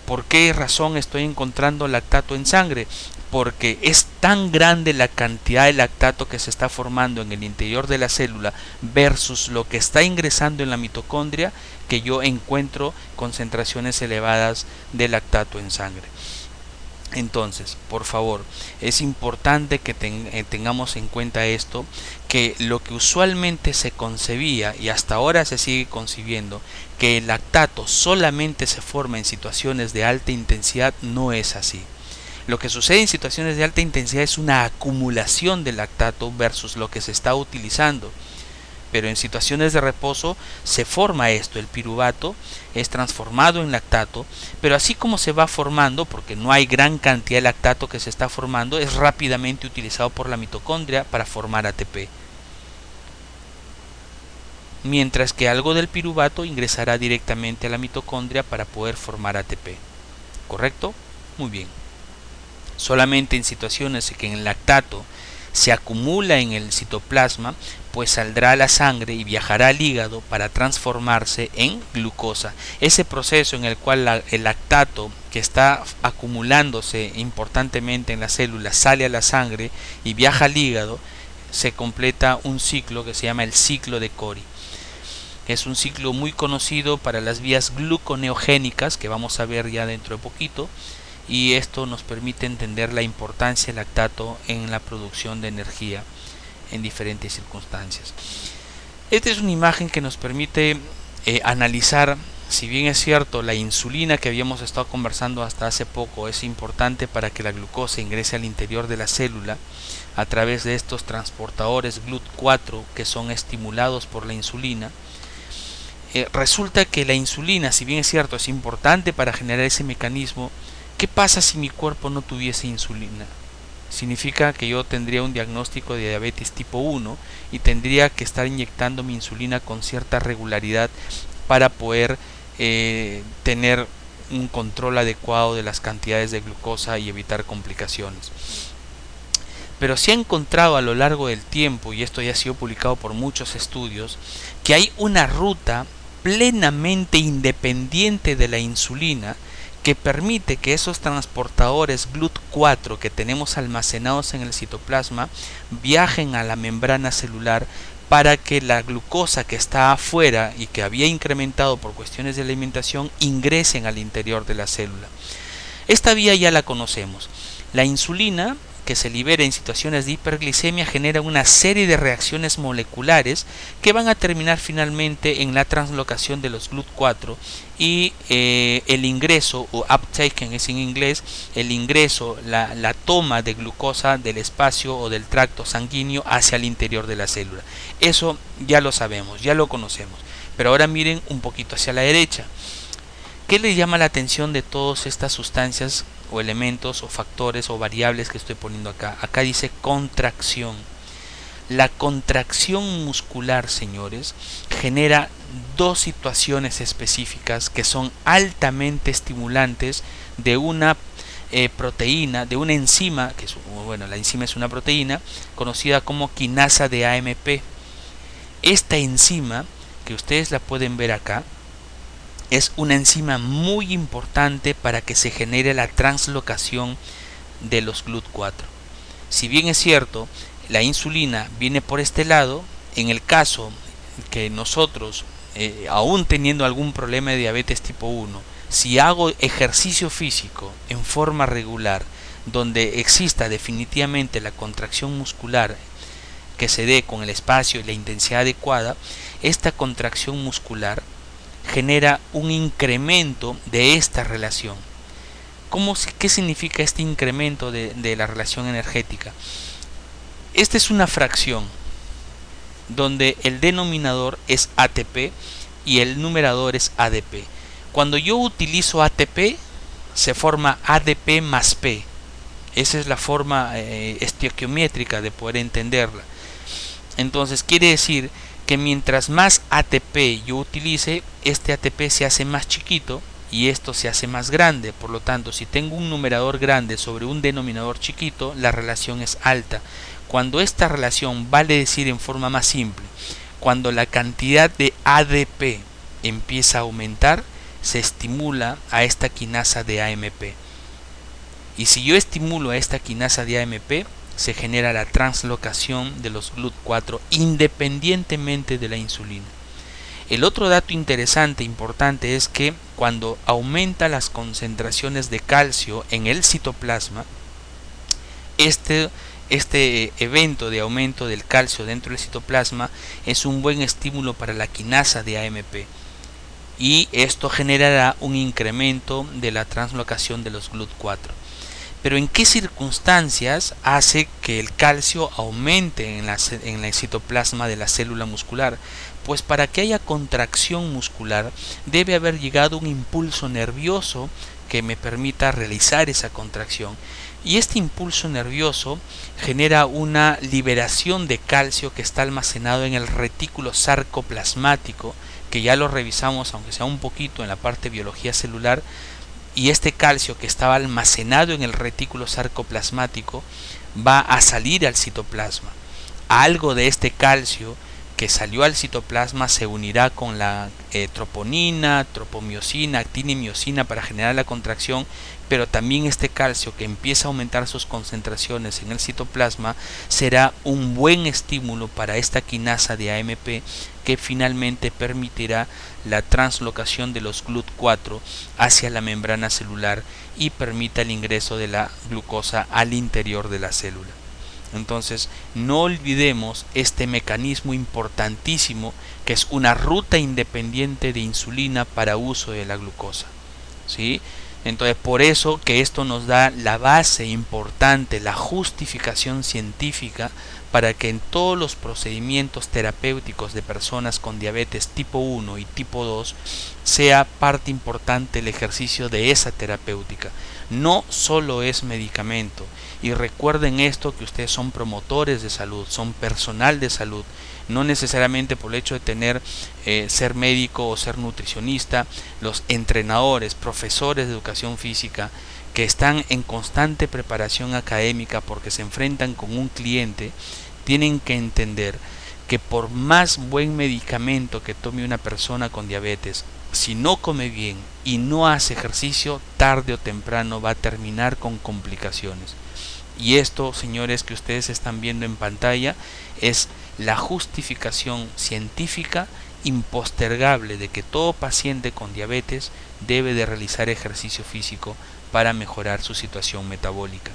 ¿Por qué razón estoy encontrando lactato en sangre? Porque es tan grande la cantidad de lactato que se está formando en el interior de la célula versus lo que está ingresando en la mitocondria, que yo encuentro concentraciones elevadas de lactato en sangre. Entonces, por favor, es importante que tengamos en cuenta esto, que lo que usualmente se concebía y hasta ahora se sigue concibiendo, que el lactato solamente se forma en situaciones de alta intensidad, no es así. Lo que sucede en situaciones de alta intensidad es una acumulación de lactato versus lo que se está utilizando. Pero en situaciones de reposo se forma esto, el piruvato es transformado en lactato, pero así como se va formando, porque no hay gran cantidad de lactato que se está formando, es rápidamente utilizado por la mitocondria para formar ATP. Mientras que algo del piruvato ingresará directamente a la mitocondria para poder formar ATP. ¿Correcto? Muy bien. Solamente en situaciones en que el lactato se acumula en el citoplasma, pues saldrá a la sangre y viajará al hígado para transformarse en glucosa. Ese proceso en el cual el lactato que está acumulándose importantemente en la célula sale a la sangre y viaja al hígado, se completa un ciclo que se llama el ciclo de Cori. Es un ciclo muy conocido para las vías gluconeogénicas, que vamos a ver ya dentro de poquito, y esto nos permite entender la importancia del lactato en la producción de energía en diferentes circunstancias. Esta es una imagen que nos permite analizar, si bien es cierto, la insulina que habíamos estado conversando hasta hace poco es importante para que la glucosa ingrese al interior de la célula a través de estos transportadores GLUT4 que son estimulados por la insulina. Resulta que la insulina, si bien es cierto, es importante para generar ese mecanismo. ¿Qué pasa si mi cuerpo no tuviese insulina? Significa que yo tendría un diagnóstico de diabetes tipo 1 y tendría que estar inyectando mi insulina con cierta regularidad para poder tener un control adecuado de las cantidades de glucosa y evitar complicaciones. Pero se ha encontrado a lo largo del tiempo, y esto ya ha sido publicado por muchos estudios, que hay una ruta plenamente independiente de la insulina que permite que esos transportadores GLUT4 que tenemos almacenados en el citoplasma viajen a la membrana celular para que la glucosa que está afuera y que había incrementado por cuestiones de alimentación ingresen al interior de la célula. Esta vía ya la conocemos. La insulina que se libera en situaciones de hiperglicemia genera una serie de reacciones moleculares que van a terminar finalmente en la translocación de los GLUT4 y el ingreso, o uptake es en inglés, el ingreso, la toma de glucosa del espacio o del tracto sanguíneo hacia el interior de la célula. Eso ya lo sabemos, ya lo conocemos. Pero ahora miren un poquito hacia la derecha. ¿Qué les llama la atención de todas estas sustancias o elementos o factores o variables que estoy poniendo acá? Acá dice contracción. La contracción muscular, señores, genera dos situaciones específicas que son altamente estimulantes de una proteína, de una enzima, la enzima es una proteína conocida como quinasa de AMP. Esta enzima, que ustedes la pueden ver acá, es una enzima muy importante para que se genere la translocación de los GLUT4. Si bien es cierto, la insulina viene por este lado, en el caso que nosotros, aún teniendo algún problema de diabetes tipo 1, si hago ejercicio físico en forma regular, donde exista definitivamente la contracción muscular que se dé con el espacio y la intensidad adecuada, esta contracción muscular genera un incremento de esta relación. ¿Qué significa este incremento de la relación energética? Esta es una fracción donde el denominador es ATP y el numerador es ADP. Cuando yo utilizo ATP, se forma ADP más P. Esa es la forma estequiométrica de poder entenderla. Entonces quiere decir que mientras más ATP yo utilice, este ATP se hace más chiquito y esto se hace más grande. Por lo tanto, si tengo un numerador grande sobre un denominador chiquito, la relación es alta. Cuando esta relación vale decir en forma más simple, cuando la cantidad de ADP empieza a aumentar, se estimula a esta quinasa de AMP. Y si yo estimulo a esta quinasa de AMP, se genera la translocación de los GLUT4 independientemente de la insulina. El otro dato interesante, importante, es que cuando aumenta las concentraciones de calcio en el citoplasma, este evento de aumento del calcio dentro del citoplasma es un buen estímulo para la quinasa de AMP y esto generará un incremento de la translocación de los GLUT4. Pero ¿en qué circunstancias hace que el calcio aumente en el citoplasma de la célula muscular? Pues para que haya contracción muscular debe haber llegado un impulso nervioso que me permita realizar esa contracción. Y este impulso nervioso genera una liberación de calcio que está almacenado en el retículo sarcoplasmático, que ya lo revisamos, aunque sea un poquito, en la parte de biología celular. Y este calcio que estaba almacenado en el retículo sarcoplasmático va a salir al citoplasma. Algo de este calcio que salió al citoplasma se unirá con la troponina, tropomiosina, actina y miosina para generar la contracción, pero también este calcio que empieza a aumentar sus concentraciones en el citoplasma será un buen estímulo para esta quinasa de AMP que finalmente permitirá la translocación de los GLUT4 hacia la membrana celular y permita el ingreso de la glucosa al interior de la célula. Entonces, no olvidemos este mecanismo importantísimo que es una ruta independiente de insulina para uso de la glucosa, ¿sí? Entonces, por eso que esto nos da la base importante, la justificación científica para que en todos los procedimientos terapéuticos de personas con diabetes tipo 1 y tipo 2 sea parte importante el ejercicio de esa terapéutica. No solo es medicamento. Y recuerden esto, que ustedes son promotores de salud, son personal de salud, no necesariamente por el hecho de ser médico o ser nutricionista. Los entrenadores, profesores de educación física que están en constante preparación académica porque se enfrentan con un cliente, tienen que entender que por más buen medicamento que tome una persona con diabetes, si no come bien y no hace ejercicio, tarde o temprano va a terminar con complicaciones. Y esto, señores, que ustedes están viendo en pantalla, es la justificación científica impostergable de que todo paciente con diabetes debe de realizar ejercicio físico para mejorar su situación metabólica.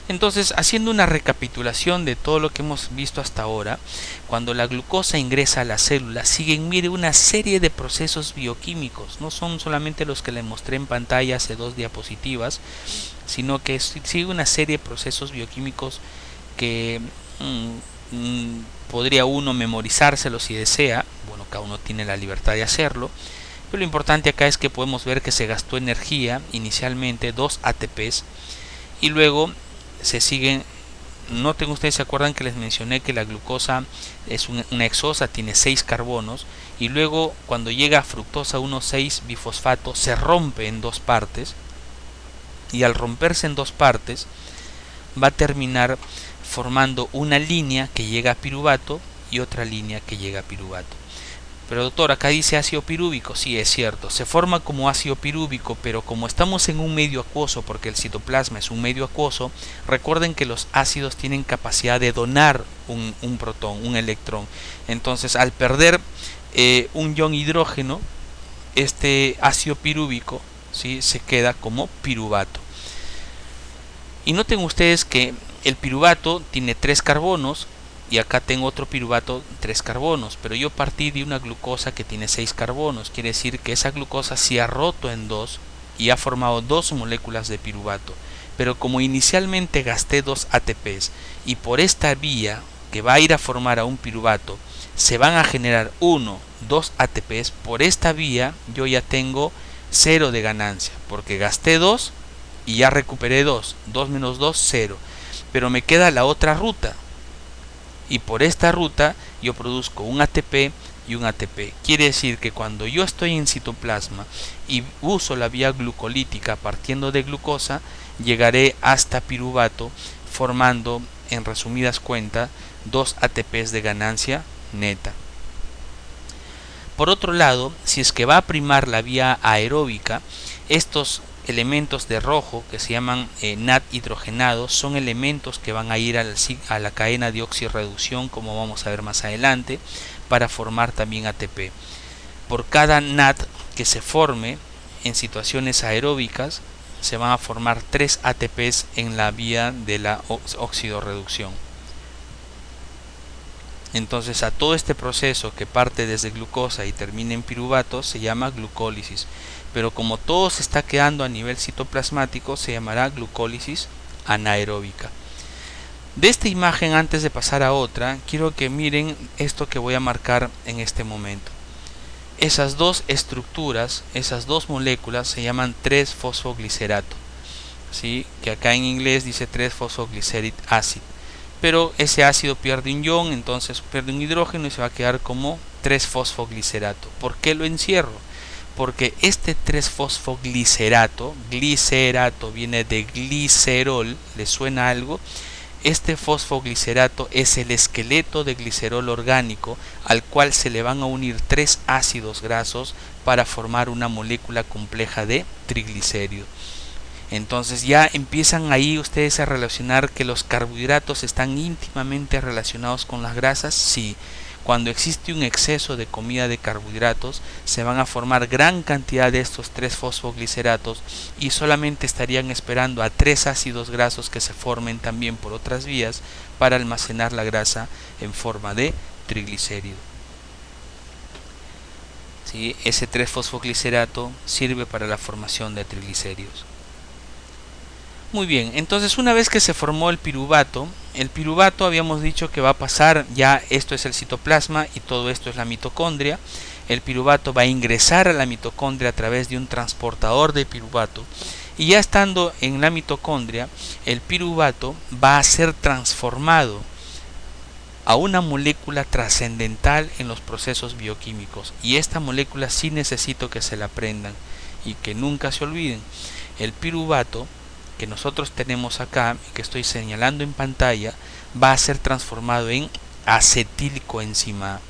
Entonces, haciendo una recapitulación de todo lo que hemos visto hasta ahora, cuando la glucosa ingresa a la célula, siguen, mire, una serie de procesos bioquímicos. No son solamente los que les mostré en pantalla hace 2 diapositivas, sino que sigue una serie de procesos bioquímicos que podría uno memorizárselo si desea. Bueno, cada uno tiene la libertad de hacerlo. Pero lo importante acá es que podemos ver que se gastó energía, inicialmente 2 ATPs, y luego se siguen. Noten ustedes, se acuerdan que les mencioné que la glucosa es una hexosa, tiene 6 carbonos, y luego cuando llega a fructosa 1,6 bifosfato se rompe en 2 partes, y al romperse en 2 partes va a terminar formando una línea que llega a piruvato y otra línea que llega a piruvato. Pero doctor, acá dice ácido pirúvico. Sí, es cierto, se forma como ácido pirúvico, pero como estamos en un medio acuoso, porque el citoplasma es un medio acuoso, recuerden que los ácidos tienen capacidad de donar un protón, un electrón. Entonces, al perder un ion hidrógeno, este ácido pirúvico, ¿sí?, se queda como piruvato. Y noten ustedes que el piruvato tiene 3 carbonos, y acá tengo otro piruvato 3 carbonos, pero yo partí de una glucosa que tiene 6 carbonos. Quiere decir que esa glucosa se ha roto en 2 y ha formado 2 moléculas de piruvato. Pero como inicialmente gasté 2 ATPs y por esta vía que va a ir a formar a un piruvato se van a generar 2 ATPs, por esta vía yo ya tengo 0 de ganancia, porque gasté 2 y ya recuperé 2. 2 menos 2, 0. Pero me queda la otra ruta. Y por esta ruta yo produzco un ATP y un ATP. Quiere decir que cuando yo estoy en citoplasma y uso la vía glucolítica partiendo de glucosa, llegaré hasta piruvato formando, en resumidas cuentas, 2 ATPs de ganancia neta. Por otro lado, si es que va a primar la vía aeróbica, estos elementos de rojo que se llaman NAD hidrogenados son elementos que van a ir a la cadena de oxirreducción, como vamos a ver más adelante, para formar también ATP. Por cada NAD que se forme en situaciones aeróbicas, se van a formar 3 ATPs en la vía de la oxidorreducción. Entonces a todo este proceso que parte desde glucosa y termina en piruvato se llama glucólisis, pero como todo se está quedando a nivel citoplasmático se llamará glucólisis anaeróbica. De esta imagen, antes de pasar a otra, quiero que miren esto que voy a marcar en este momento. Esas dos estructuras, esas dos moléculas se llaman 3-fosfoglicerato, ¿sí? Que acá en inglés dice 3-fosfoglyceric acid. Pero ese ácido pierde un ion, entonces pierde un hidrógeno y se va a quedar como 3-fosfoglicerato. ¿Por qué lo encierro? Porque este 3-fosfoglicerato, glicerato viene de glicerol, ¿le suena algo? Este fosfoglicerato es el esqueleto de glicerol orgánico al cual se le van a unir 3 ácidos grasos para formar una molécula compleja de triglicérido. Entonces ya empiezan ahí ustedes a relacionar que los carbohidratos están íntimamente relacionados con las grasas. Sí, cuando existe un exceso de comida de carbohidratos se van a formar gran cantidad de estos 3-fosfogliceratos y solamente estarían esperando a 3 ácidos grasos que se formen también por otras vías para almacenar la grasa en forma de triglicérido. ¿Sí? Ese 3-fosfoglicerato sirve para la formación de triglicéridos. Muy bien, entonces una vez que se formó el piruvato habíamos dicho que va a pasar, ya esto es el citoplasma y todo esto es la mitocondria. El piruvato va a ingresar a la mitocondria a través de un transportador de piruvato y ya estando en la mitocondria, el piruvato va a ser transformado a una molécula trascendental en los procesos bioquímicos, y esta molécula sí necesito que se la aprendan y que nunca se olviden. El piruvato que nosotros tenemos acá y que estoy señalando en pantalla va a ser transformado en acetilcoenzima A.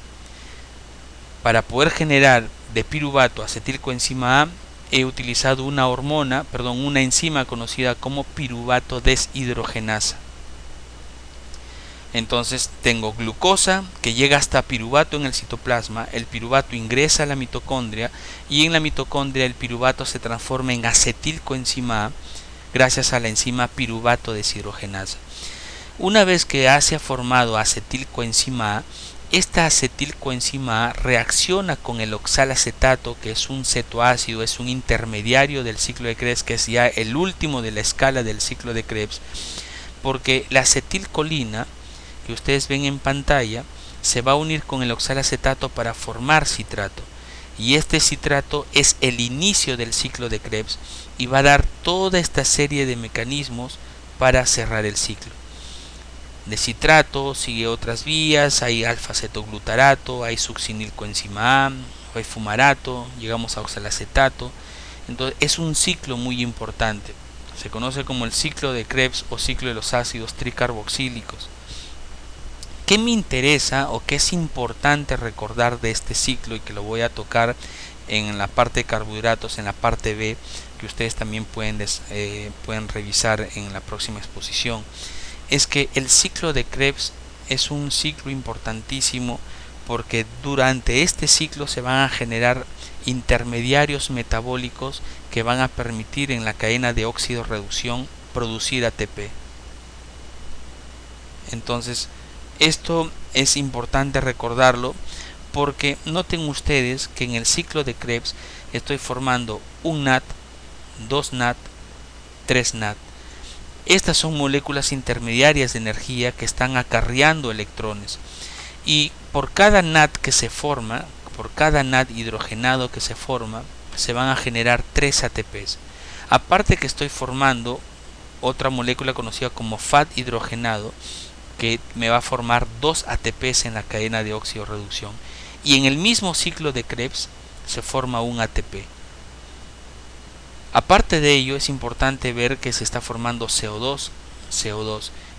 Para poder generar de piruvato acetilcoenzima A he utilizado una enzima conocida como piruvato deshidrogenasa. Entonces tengo glucosa que llega hasta piruvato en el citoplasma, el piruvato ingresa a la mitocondria y en la mitocondria el piruvato se transforma en acetilcoenzima A gracias a la enzima piruvato deshidrogenasa. Una vez que se ha formado acetilcoenzima A, esta acetilcoenzima A reacciona con el oxalacetato, que es un cetoácido, es un intermediario del ciclo de Krebs, que es ya el último de la escala del ciclo de Krebs, porque la acetilcolina que ustedes ven en pantalla se va a unir con el oxalacetato para formar citrato. Y este citrato es el inicio del ciclo de Krebs y va a dar toda esta serie de mecanismos para cerrar el ciclo. De citrato sigue otras vías, hay alfa-cetoglutarato, hay succinilcoenzima A, hay fumarato, llegamos a oxalacetato. Entonces es un ciclo muy importante. Se conoce como el ciclo de Krebs o ciclo de los ácidos tricarboxílicos. ¿Qué me interesa o qué es importante recordar de este ciclo y que lo voy a tocar en la parte de carbohidratos, en la parte B, que ustedes también pueden revisar en la próxima exposición? Es que el ciclo de Krebs es un ciclo importantísimo porque durante este ciclo se van a generar intermediarios metabólicos que van a permitir en la cadena de óxido-reducción producir ATP. Entonces, esto es importante recordarlo porque noten ustedes que en el ciclo de Krebs estoy formando un NAD, 2 NAD, 3 NAD. Estas son moléculas intermediarias de energía que están acarreando electrones. Y por cada NAD que se forma, por cada NAD hidrogenado que se forma, se van a generar 3 ATPs. Aparte que estoy formando otra molécula conocida como FAT hidrogenado, que me va a formar 2 ATPs en la cadena de óxido-reducción. Y en el mismo ciclo de Krebs se forma un ATP. Aparte de ello, es importante ver que se está formando CO2,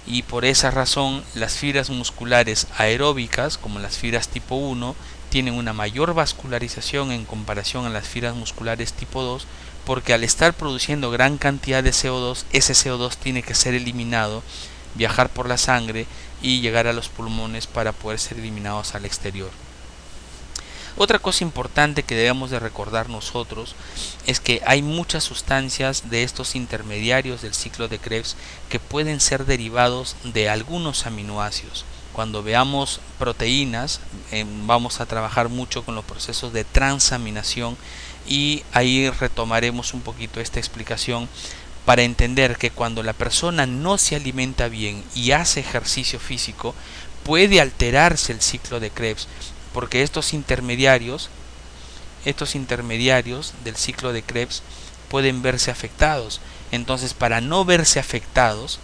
y por esa razón las fibras musculares aeróbicas, como las fibras tipo 1, tienen una mayor vascularización en comparación a las fibras musculares tipo 2, porque al estar produciendo gran cantidad de CO2, ese CO2 tiene que ser eliminado, viajar por la sangre y llegar a los pulmones para poder ser eliminados al exterior. Otra cosa importante que debemos de recordar nosotros es que hay muchas sustancias de estos intermediarios del ciclo de Krebs que pueden ser derivados de algunos aminoácidos. Cuando veamos proteínas, vamos a trabajar mucho con los procesos de transaminación, y ahí retomaremos un poquito esta explicación para entender que cuando la persona no se alimenta bien y hace ejercicio físico, puede alterarse el ciclo de Krebs, porque estos intermediarios del ciclo de Krebs pueden verse afectados. Entonces, para no verse afectados,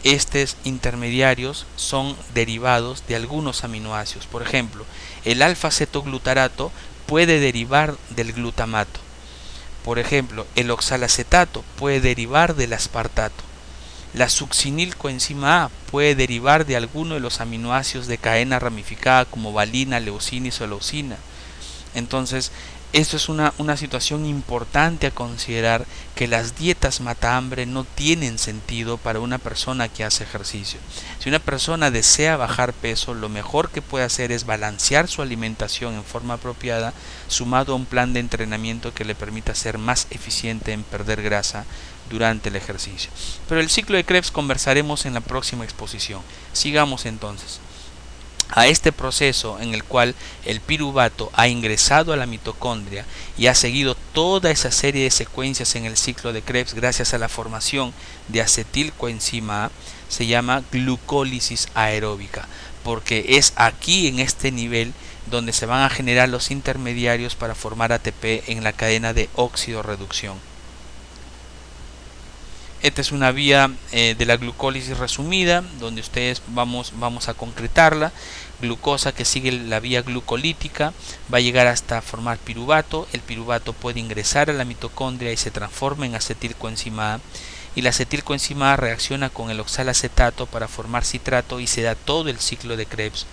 estos intermediarios son derivados de algunos aminoácidos. Por ejemplo, el alfa-cetoglutarato puede derivar del glutamato. Por ejemplo, el oxalacetato puede derivar del aspartato. La succinilcoenzima A puede derivar de alguno de los aminoácidos de cadena ramificada como valina, leucina y isoleucina. Entonces, esto es una situación importante a considerar, que las dietas mata hambre no tienen sentido para una persona que hace ejercicio. Si una persona desea bajar peso, lo mejor que puede hacer es balancear su alimentación en forma apropiada, sumado a un plan de entrenamiento que le permita ser más eficiente en perder grasa durante el ejercicio. Pero el ciclo de Krebs conversaremos en la próxima exposición. Sigamos entonces. A este proceso en el cual el piruvato ha ingresado a la mitocondria y ha seguido toda esa serie de secuencias en el ciclo de Krebs gracias a la formación de acetilcoenzima A, se llama glucólisis aeróbica, porque es aquí en este nivel donde se van a generar los intermediarios para formar ATP en la cadena de óxido-reducción. Esta es una vía de la glucólisis resumida, donde ustedes vamos a concretarla. Glucosa que sigue la vía glucolítica va a llegar hasta formar piruvato. El piruvato puede ingresar a la mitocondria y se transforma en acetilcoenzima A. Y la acetilcoenzima A reacciona con el oxalacetato para formar citrato y se da todo el ciclo de Krebs.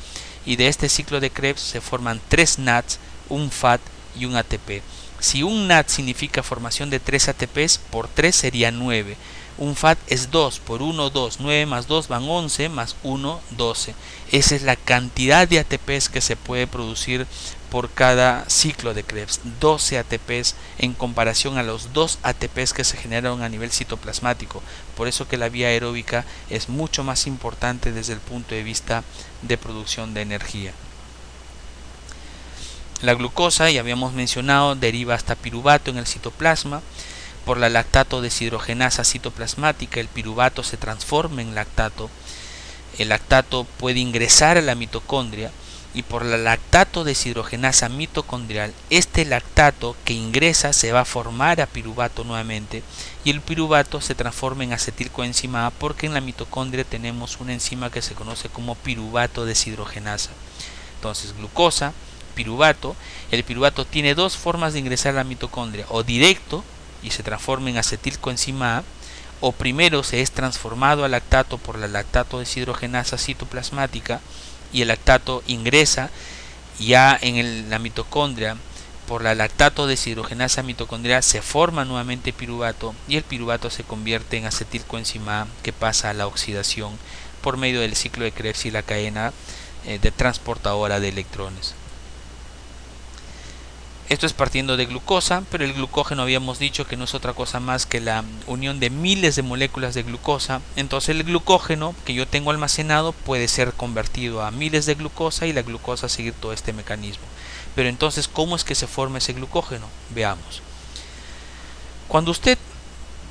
Y de este ciclo de Krebs se forman 3 NADs, un FAT y un ATP. Si un NAD significa formación de 3 ATPs, por 3 sería 9. Un FAT es 2, por 1, 2. 9 más 2 van 11, más 1, 12. Esa es la cantidad de ATPs que se puede producir por cada ciclo de Krebs. 12 ATPs en comparación a los 2 ATPs que se generaron a nivel citoplasmático. Por eso que la vía aeróbica es mucho más importante desde el punto de vista de producción de energía. La glucosa, ya habíamos mencionado, deriva hasta piruvato en el citoplasma. Por la lactato deshidrogenasa citoplasmática, el piruvato se transforma en lactato. El lactato puede ingresar a la mitocondria, y por la lactato deshidrogenasa mitocondrial, este lactato que ingresa se va a formar a piruvato nuevamente, y el piruvato se transforma en acetilcoenzima A, porque en la mitocondria tenemos una enzima que se conoce como piruvato deshidrogenasa. Entonces, glucosa, piruvato. El piruvato tiene dos formas de ingresar a la mitocondria: o directo y se transforma en acetilcoenzima A, o primero se es transformado a lactato por la lactato deshidrogenasa citoplasmática, y el lactato ingresa ya en la mitocondria. Por la lactato deshidrogenasa mitocondrial se forma nuevamente piruvato, y el piruvato se convierte en acetilcoenzima A, que pasa a la oxidación por medio del ciclo de Krebs y la cadena de transportadora de electrones. Esto es partiendo de glucosa, pero el glucógeno habíamos dicho que no es otra cosa más que la unión de miles de moléculas de glucosa. Entonces el glucógeno que yo tengo almacenado puede ser convertido a miles de glucosa y la glucosa seguir todo este mecanismo. Pero entonces, ¿cómo es que se forma ese glucógeno? Veamos. Cuando usted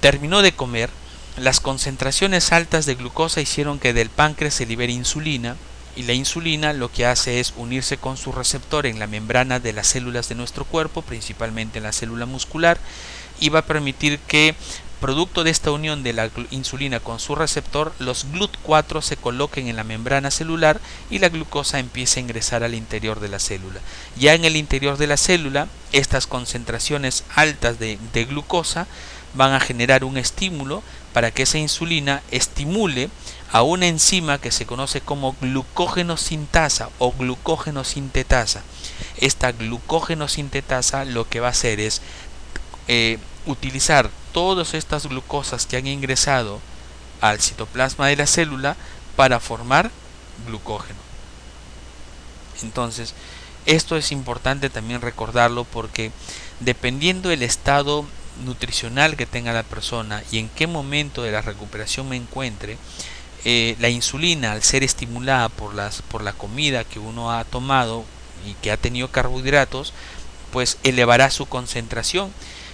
terminó de comer, las concentraciones altas de glucosa hicieron que del páncreas se libere insulina, Y la insulina lo que hace es unirse con su receptor en la membrana de las células de nuestro cuerpo, principalmente en la célula muscular, y va a permitir que, producto de esta unión de la insulina con su receptor, los GLUT4 se coloquen en la membrana celular y la glucosa empiece a ingresar al interior de la célula. Ya en el interior de la célula, estas concentraciones altas de glucosa van a generar un estímulo para que esa insulina estimule a una enzima que se conoce como glucógeno sintasa o glucógeno sintetasa. Esta glucógeno sintetasa lo que va a hacer es utilizar todas estas glucosas que han ingresado al citoplasma de la célula para formar glucógeno. Entonces, esto es importante también recordarlo, porque dependiendo del estado nutricional que tenga la persona y en qué momento de la recuperación me encuentre, la insulina, al ser estimulada por la comida que uno ha tomado y que ha tenido carbohidratos, pues elevará su concentración,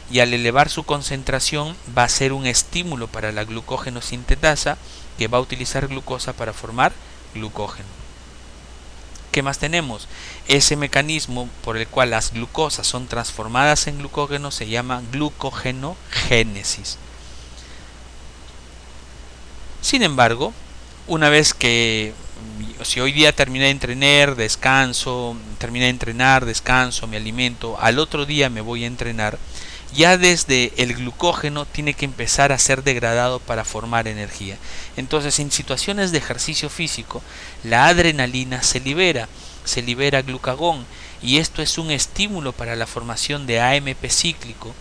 y al elevar su concentración va a ser un estímulo para la glucógeno sintetasa, que va a utilizar glucosa para formar glucógeno. ¿Qué más tenemos? Ese mecanismo por el cual las glucosas son transformadas en glucógeno se llama glucogenogénesis. Sin embargo, una vez que, si hoy día terminé de entrenar, descanso, me alimento, al otro día me voy a entrenar, ya desde el glucógeno tiene que empezar a ser degradado para formar energía. Entonces, en situaciones de ejercicio físico, la adrenalina se libera glucagón, y esto es un estímulo para la formación de AMP cíclico,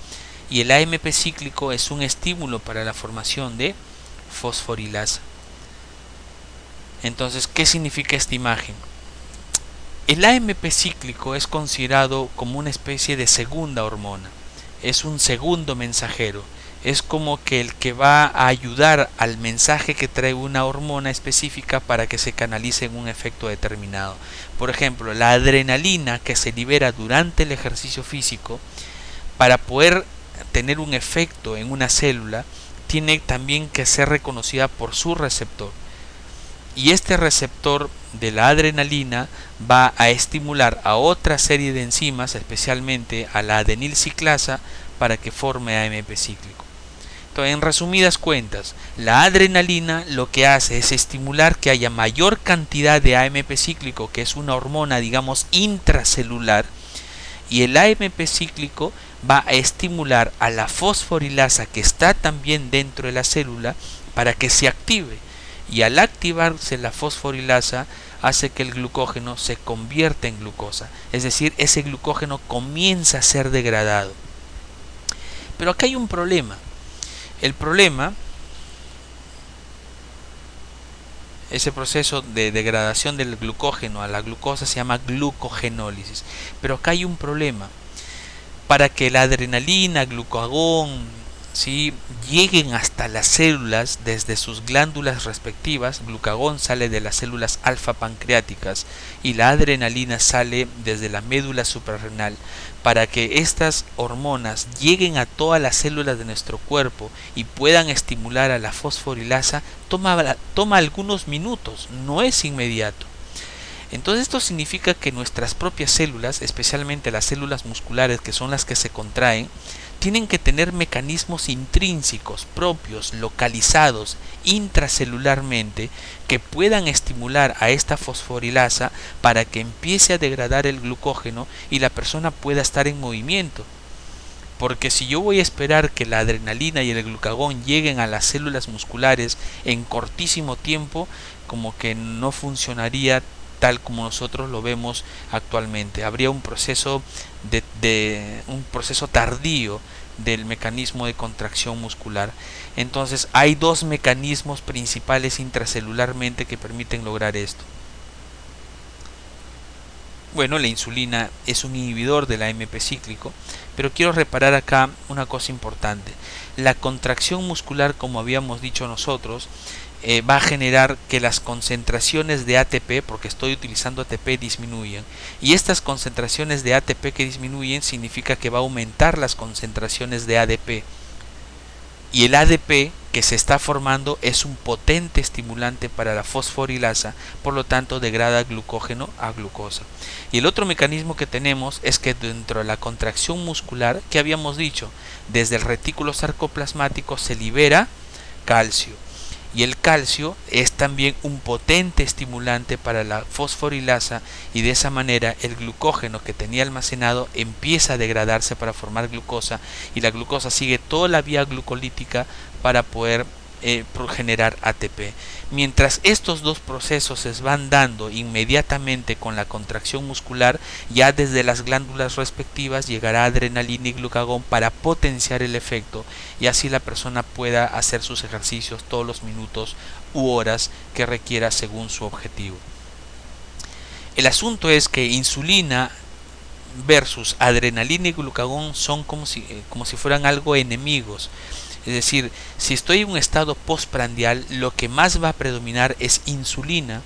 y el AMP cíclico es un estímulo para la formación de fosforilasa. Entonces, ¿qué significa esta imagen? El AMP cíclico es considerado como una especie de segunda hormona. Es un segundo mensajero, es como que el que va a ayudar al mensaje que trae una hormona específica para que se canalice en un efecto determinado. Por ejemplo, la adrenalina que se libera durante el ejercicio físico, para poder tener un efecto en una célula, tiene también que ser reconocida por su receptor. Y este receptor de la adrenalina va a estimular a otra serie de enzimas, especialmente a la adenilciclasa, para que forme AMP cíclico. Entonces, en resumidas cuentas, la adrenalina lo que hace es estimular que haya mayor cantidad de AMP cíclico, que es una hormona, digamos, intracelular, y el AMP cíclico va a estimular a la fosforilasa, que está también dentro de la célula, para que se active. Y al activarse la fosforilasa, hace que el glucógeno se convierta en glucosa, es decir, ese glucógeno comienza a ser degradado. Pero acá hay un problema. El problema, ese proceso de degradación del glucógeno a la glucosa se llama glucogenólisis. Pero acá hay un problema. Para que la adrenalina, glucagón, ¿sí?, lleguen hasta las células desde sus glándulas respectivas, glucagón sale de las células alfa pancreáticas y la adrenalina sale desde la médula suprarrenal. Para que estas hormonas lleguen a todas las células de nuestro cuerpo y puedan estimular a la fosforilasa, toma algunos minutos, no es inmediato. Entonces, esto significa que nuestras propias células, especialmente las células musculares, que son las que se contraen, tienen que tener mecanismos intrínsecos, propios, localizados intracelularmente, que puedan estimular a esta fosforilasa para que empiece a degradar el glucógeno y la persona pueda estar en movimiento. Porque si yo voy a esperar que la adrenalina y el glucagón lleguen a las células musculares en cortísimo tiempo, como que no funcionaría tal como nosotros lo vemos actualmente. Habría un proceso un proceso tardío del mecanismo de contracción muscular. Entonces, hay dos mecanismos principales intracelularmente que permiten lograr esto. Bueno, la insulina es un inhibidor del AMP cíclico, pero quiero reparar acá una cosa importante. La contracción muscular, como habíamos dicho nosotros, va a generar que las concentraciones de ATP, porque estoy utilizando ATP, disminuyan. Y estas concentraciones de ATP que disminuyen significa que va a aumentar las concentraciones de ADP. y el ADP que se está formando es un potente estimulante para la fosforilasa, por lo tanto degrada glucógeno a glucosa. Y el otro mecanismo que tenemos es que dentro de la contracción muscular, que habíamos dicho, desde el retículo sarcoplasmático se libera calcio. Y el calcio es también un potente estimulante para la fosforilasa, y de esa manera el glucógeno que tenía almacenado empieza a degradarse para formar glucosa, y la glucosa sigue toda la vía glucolítica para poder generar ATP. Mientras estos dos procesos se van dando inmediatamente con la contracción muscular, ya desde las glándulas respectivas llegará adrenalina y glucagón para potenciar el efecto, y así la persona pueda hacer sus ejercicios todos los minutos u horas que requiera según su objetivo. El asunto es que insulina versus adrenalina y glucagón son como si fueran algo enemigos. Es decir, si estoy en un estado postprandial, lo que más va a predominar es insulina,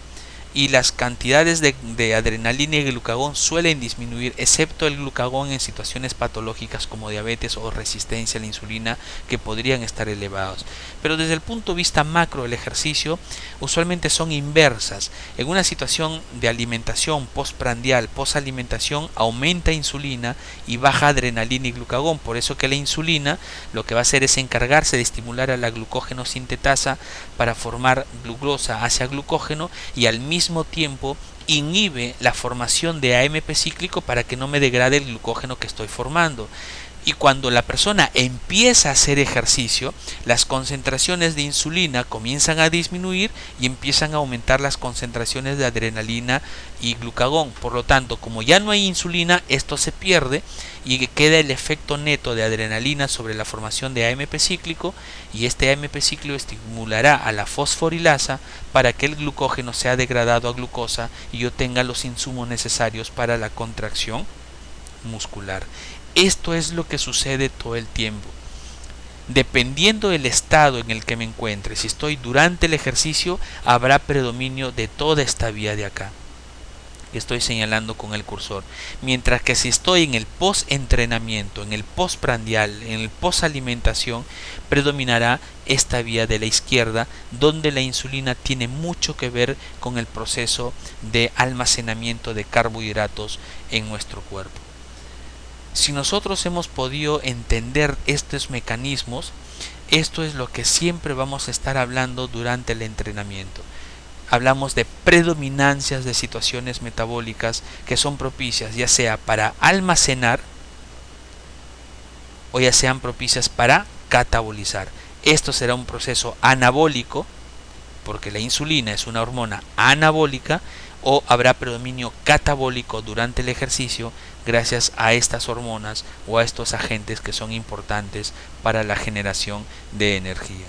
y las cantidades de adrenalina y glucagón suelen disminuir, excepto el glucagón en situaciones patológicas como diabetes o resistencia a la insulina, que podrían estar elevados. Pero desde el punto de vista macro del ejercicio, usualmente son inversas. En una situación de alimentación postprandial, posalimentación, aumenta insulina y baja adrenalina y glucagón. Por eso que la insulina lo que va a hacer es encargarse de estimular a la glucógeno sintetasa para formar glucosa hacia glucógeno, y al mismo tiempo inhibe la formación de AMP cíclico para que no me degrade el glucógeno que estoy formando. Y cuando la persona empieza a hacer ejercicio, las concentraciones de insulina comienzan a disminuir y empiezan a aumentar las concentraciones de adrenalina y glucagón. Por lo tanto, como ya no hay insulina, esto se pierde y queda el efecto neto de adrenalina sobre la formación de AMP cíclico, y este AMP cíclico estimulará a la fosforilasa para que el glucógeno sea degradado a glucosa y yo tenga los insumos necesarios para la contracción muscular. Esto es lo que sucede todo el tiempo. Dependiendo del estado en el que me encuentre, si estoy durante el ejercicio, habrá predominio de toda esta vía de acá que estoy señalando con el cursor, mientras que si estoy en el post-entrenamiento, en el postprandial, en el post-alimentación, predominará esta vía de la izquierda, donde la insulina tiene mucho que ver con el proceso de almacenamiento de carbohidratos en nuestro cuerpo. Si nosotros hemos podido entender estos mecanismos, esto es lo que siempre vamos a estar hablando durante el entrenamiento. Hablamos de predominancias de situaciones metabólicas que son propicias ya sea para almacenar o ya sean propicias para catabolizar. Esto será un proceso anabólico, porque la insulina es una hormona anabólica, o habrá predominio catabólico durante el ejercicio gracias a estas hormonas o a estos agentes que son importantes para la generación de energía.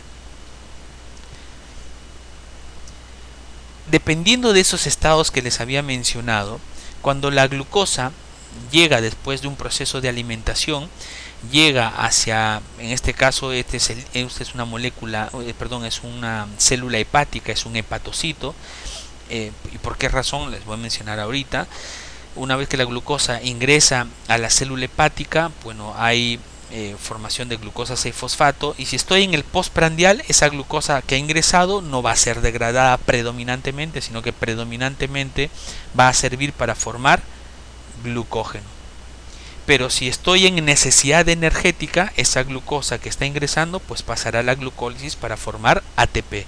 Dependiendo de esos estados que les había mencionado, cuando la glucosa llega después de un proceso de alimentación, llega hacia, en este caso este es una molécula, es una célula hepática, es un hepatocito. ¿Y por qué razón? Les voy a mencionar ahorita. Una vez que la glucosa ingresa a la célula hepática, bueno, hay formación de glucosa 6-fosfato, y si estoy en el postprandial, esa glucosa que ha ingresado no va a ser degradada predominantemente, sino que predominantemente va a servir para formar glucógeno. Pero si estoy en necesidad energética, esa glucosa que está ingresando pues pasará a la glucólisis para formar ATP.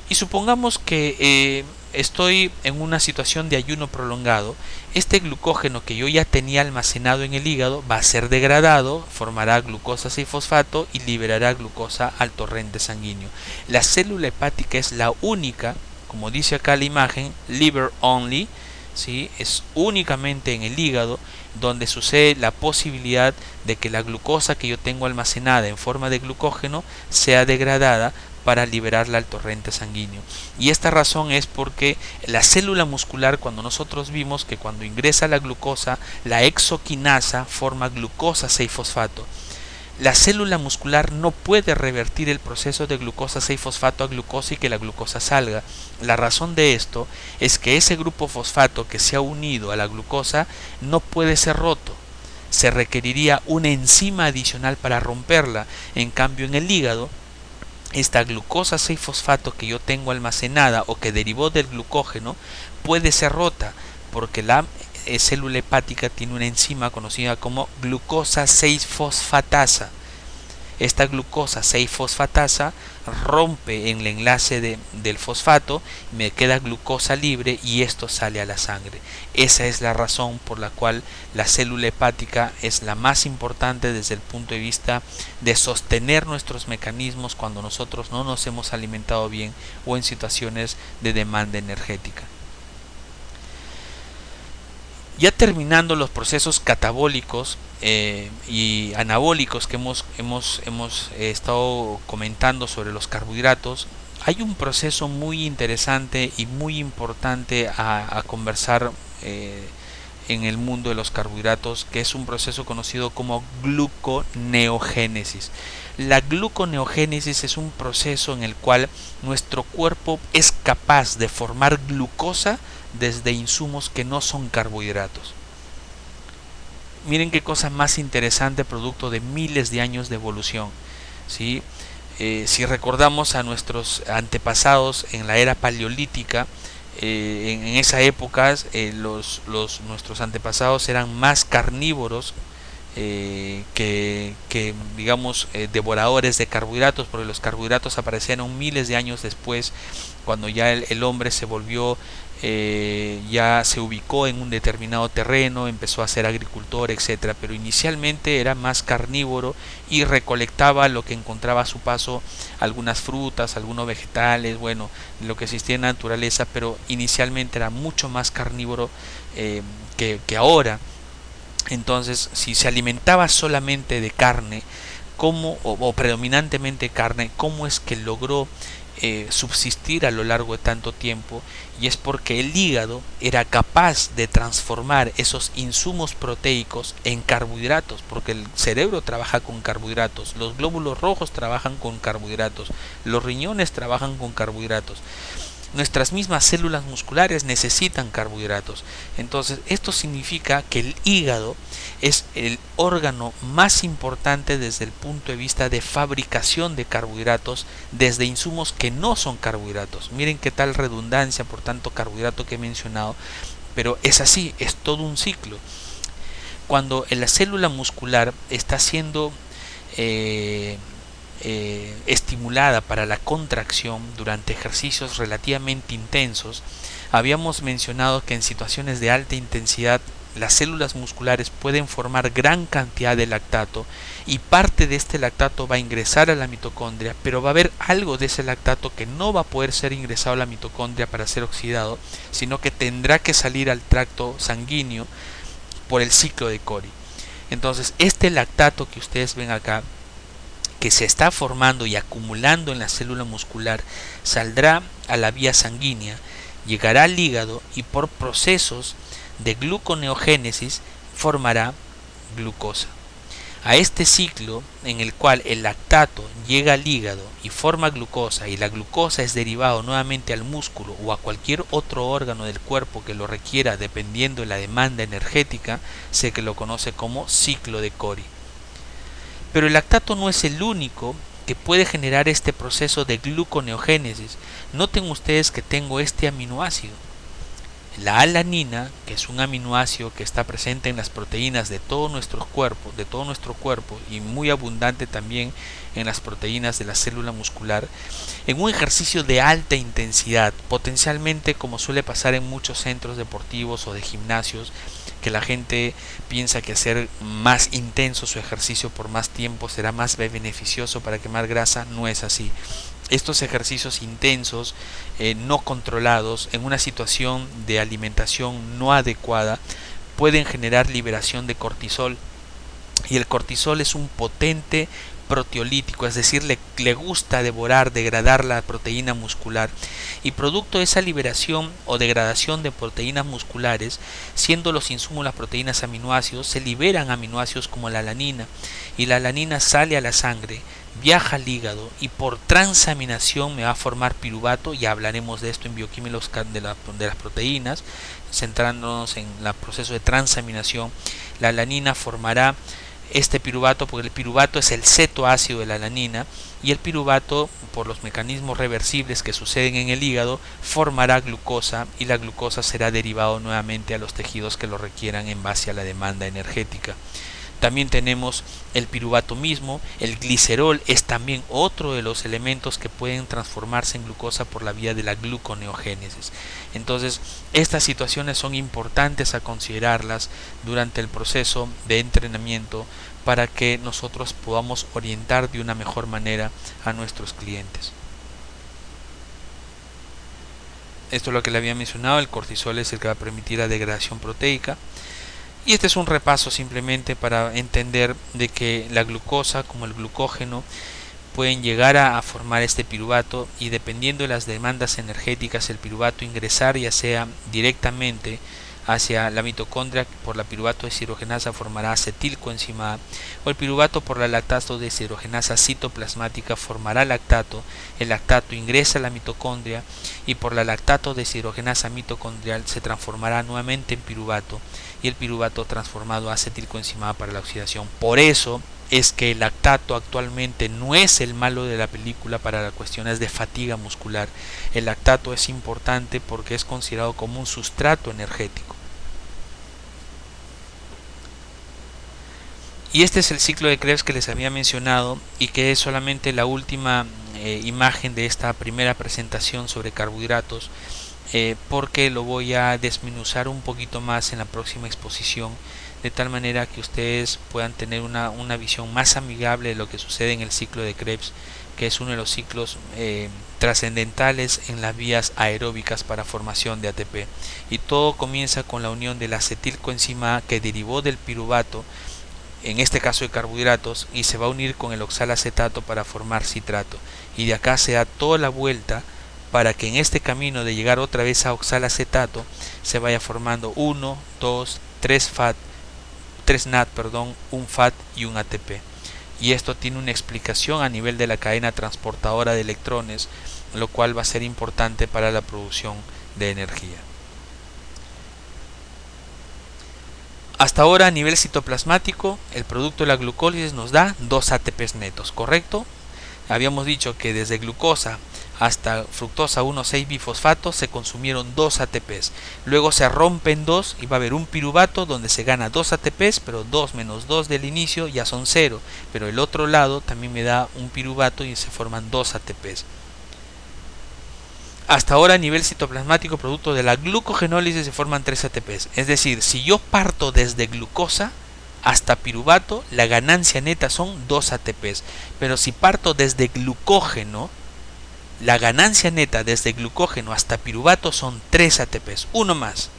Y supongamos que estoy en una situación de ayuno prolongado. Este glucógeno que yo ya tenía almacenado en el hígado va a ser degradado, formará glucosa 6-fosfato y liberará glucosa al torrente sanguíneo. La célula hepática es la única, como dice acá la imagen, liver only, ¿sí? Es únicamente en el hígado donde sucede la posibilidad de que la glucosa que yo tengo almacenada en forma de glucógeno sea degradada para liberarla al torrente sanguíneo. Y esta razón es porque la célula muscular, cuando nosotros vimos que cuando ingresa la glucosa, la exoquinasa forma glucosa 6-fosfato. La célula muscular no puede revertir el proceso de glucosa 6-fosfato a glucosa y que la glucosa salga. La razón de esto es que ese grupo fosfato que se ha unido a la glucosa no puede ser roto. se requeriría una enzima adicional para romperla. En cambio, en el hígado, esta glucosa 6-fosfato que yo tengo almacenada o que derivó del glucógeno puede ser rota, porque la célula hepática tiene una enzima conocida como glucosa 6-fosfatasa. Esta glucosa 6-fosfatasa rompe en el enlace del fosfato, me queda glucosa libre y esto sale a la sangre. Esa es la razón por la cual la célula hepática es la más importante desde el punto de vista de sostener nuestros mecanismos cuando nosotros no nos hemos alimentado bien o en situaciones de demanda energética. Ya terminando los procesos catabólicos y anabólicos que hemos estado comentando sobre los carbohidratos, hay un proceso muy interesante y muy importante a conversar en el mundo de los carbohidratos, que es un proceso conocido como gluconeogénesis. La gluconeogénesis es un proceso en el cual nuestro cuerpo es capaz de formar glucosa desde insumos que no son carbohidratos. Miren qué cosa más interesante, producto de miles de años de evolución, ¿sí? Si recordamos a nuestros antepasados en la era paleolítica, en esa época nuestros antepasados eran más carnívoros que digamos devoradores de carbohidratos, porque los carbohidratos aparecieron miles de años después, cuando ya el hombre se volvió ya se ubicó en un determinado terreno, empezó a ser agricultor, etcétera. Pero inicialmente era más carnívoro y recolectaba lo que encontraba a su paso, algunas frutas, algunos vegetales, bueno, lo que existía en la naturaleza, pero inicialmente era mucho más carnívoro que ahora. Entonces, si se alimentaba solamente de carne, o predominantemente carne, ¿cómo es que logró subsistir a lo largo de tanto tiempo? Y es porque el hígado era capaz de transformar esos insumos proteicos en carbohidratos, porque el cerebro trabaja con carbohidratos, los glóbulos rojos trabajan con carbohidratos, los riñones trabajan con carbohidratos. Nuestras mismas células musculares necesitan carbohidratos. Entonces, esto significa que el hígado es el órgano más importante desde el punto de vista de fabricación de carbohidratos desde insumos que no son carbohidratos. Miren qué tal redundancia por tanto carbohidrato que he mencionado, pero es así, es todo un ciclo. Cuando la célula muscular está siendo estimulada para la contracción durante ejercicios relativamente intensos, habíamos mencionado que en situaciones de alta intensidad las células musculares pueden formar gran cantidad de lactato, y parte de este lactato va a ingresar a la mitocondria, pero va a haber algo de ese lactato que no va a poder ser ingresado a la mitocondria para ser oxidado, sino que tendrá que salir al tracto sanguíneo por el ciclo de Cori. Entonces, este lactato que ustedes ven acá, que se está formando y acumulando en la célula muscular, saldrá a la vía sanguínea, llegará al hígado y por procesos de gluconeogénesis formará glucosa. A este ciclo en el cual el lactato llega al hígado y forma glucosa, y la glucosa es derivado nuevamente al músculo o a cualquier otro órgano del cuerpo que lo requiera dependiendo de la demanda energética, se lo conoce como ciclo de Cori. Pero el lactato no es el único que puede generar este proceso de gluconeogénesis. Noten ustedes que tengo este aminoácido. La alanina, que es un aminoácido que está presente en las proteínas de todo nuestro cuerpo, y muy abundante también en las proteínas de la célula muscular, en un ejercicio de alta intensidad, potencialmente como suele pasar en muchos centros deportivos o de gimnasios, que la gente piensa que hacer más intenso su ejercicio por más tiempo será más beneficioso para quemar grasa. No es así. Estos ejercicios intensos, no controlados, en una situación de alimentación no adecuada, pueden generar liberación de cortisol. Y el cortisol es un potente proteolítico, es decir, le gusta devorar, degradar la proteína muscular, y producto de esa liberación o degradación de proteínas musculares, siendo los insumos las proteínas aminoácidos, se liberan aminoácidos como la alanina, y la alanina sale a la sangre, viaja al hígado y por transaminación me va a formar piruvato. Ya hablaremos de esto en bioquímica de las proteínas, centrándonos en el proceso de transaminación. La alanina formará este piruvato, porque el piruvato es el cetoácido de la alanina, y el piruvato, por los mecanismos reversibles que suceden en el hígado, formará glucosa, y la glucosa será derivado nuevamente a los tejidos que lo requieran en base a la demanda energética. También tenemos el piruvato mismo. El glicerol es también otro de los elementos que pueden transformarse en glucosa por la vía de la gluconeogénesis. Entonces, estas situaciones son importantes a considerarlas durante el proceso de entrenamiento para que nosotros podamos orientar de una mejor manera a nuestros clientes. Esto es lo que le había mencionado. El cortisol es el que va a permitir la degradación proteica. Y este es un repaso simplemente para entender de que la glucosa como el glucógeno pueden llegar a formar este piruvato, y dependiendo de las demandas energéticas, el piruvato ingresar ya sea directamente hacia la mitocondria. Por la piruvato deshidrogenasa formará acetilcoenzima A, o el piruvato por la lactato deshidrogenasa citoplasmática formará lactato. El lactato ingresa a la mitocondria y por la lactato deshidrogenasa mitocondrial se transformará nuevamente en piruvato, y el piruvato transformado a acetilcoenzima A para la oxidación. Por eso es que el lactato actualmente no es el malo de la película para las cuestiones de fatiga muscular. El lactato es importante porque es considerado como un sustrato energético. Y este es el ciclo de Krebs que les había mencionado, y que es solamente la última imagen de esta primera presentación sobre carbohidratos, porque lo voy a desmenuzar un poquito más en la próxima exposición, de tal manera que ustedes puedan tener una visión más amigable de lo que sucede en el ciclo de Krebs, que es uno de los ciclos trascendentales en las vías aeróbicas para formación de ATP. Y todo comienza con la unión de la acetilcoenzima A, que derivó del piruvato, en este caso de carbohidratos, y se va a unir con el oxalacetato para formar citrato, y de acá se da toda la vuelta para que en este camino de llegar otra vez a oxalacetato se vaya formando 1, 2, 3 NAD, un FAT y un ATP. Y esto tiene una explicación a nivel de la cadena transportadora de electrones, lo cual va a ser importante para la producción de energía. Hasta ahora, a nivel citoplasmático, el producto de la glucólisis nos da 2 ATPs netos, ¿correcto? Habíamos dicho que desde glucosa hasta fructosa 1,6-bifosfato se consumieron 2 ATPs. Luego se rompen 2 y va a haber un piruvato donde se gana 2 ATPs, pero 2 menos 2 del inicio ya son 0. Pero el otro lado también me da un piruvato y se forman 2 ATPs. Hasta ahora, a nivel citoplasmático, producto de la glucogenólisis, se forman 3 ATPs. Es decir, si yo parto desde glucosa hasta piruvato, la ganancia neta son 2 ATPs. Pero si parto desde glucógeno, la ganancia neta desde glucógeno hasta piruvato son 3 ATPs. Uno más,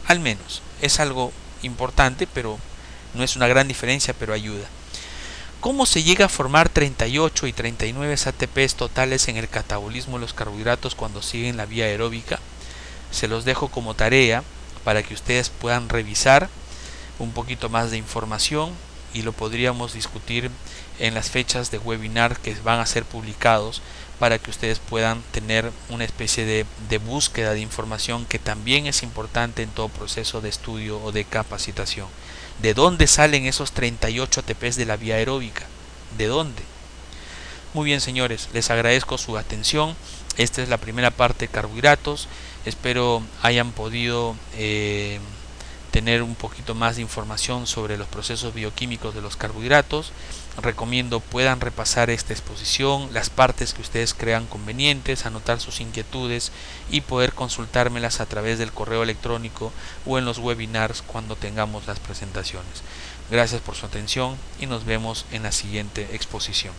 al menos. Es algo importante, pero no es una gran diferencia, pero ayuda. ¿Cómo se llega a formar 38 y 39 ATPs totales en el catabolismo de los carbohidratos cuando siguen la vía aeróbica? Se los dejo como tarea para que ustedes puedan revisar un poquito más de información, y lo podríamos discutir en las fechas de webinar que van a ser publicados, para que ustedes puedan tener una especie de búsqueda de información, que también es importante en todo proceso de estudio o de capacitación. ¿De dónde salen esos 38 ATPs de la vía aeróbica? ¿De dónde? Muy bien, señores, les agradezco su atención. Esta es la primera parte de carbohidratos. Espero hayan podido tener un poquito más de información sobre los procesos bioquímicos de los carbohidratos. Recomiendo puedan repasar esta exposición, las partes que ustedes crean convenientes, anotar sus inquietudes y poder consultármelas a través del correo electrónico o en los webinars cuando tengamos las presentaciones. Gracias por su atención y nos vemos en la siguiente exposición.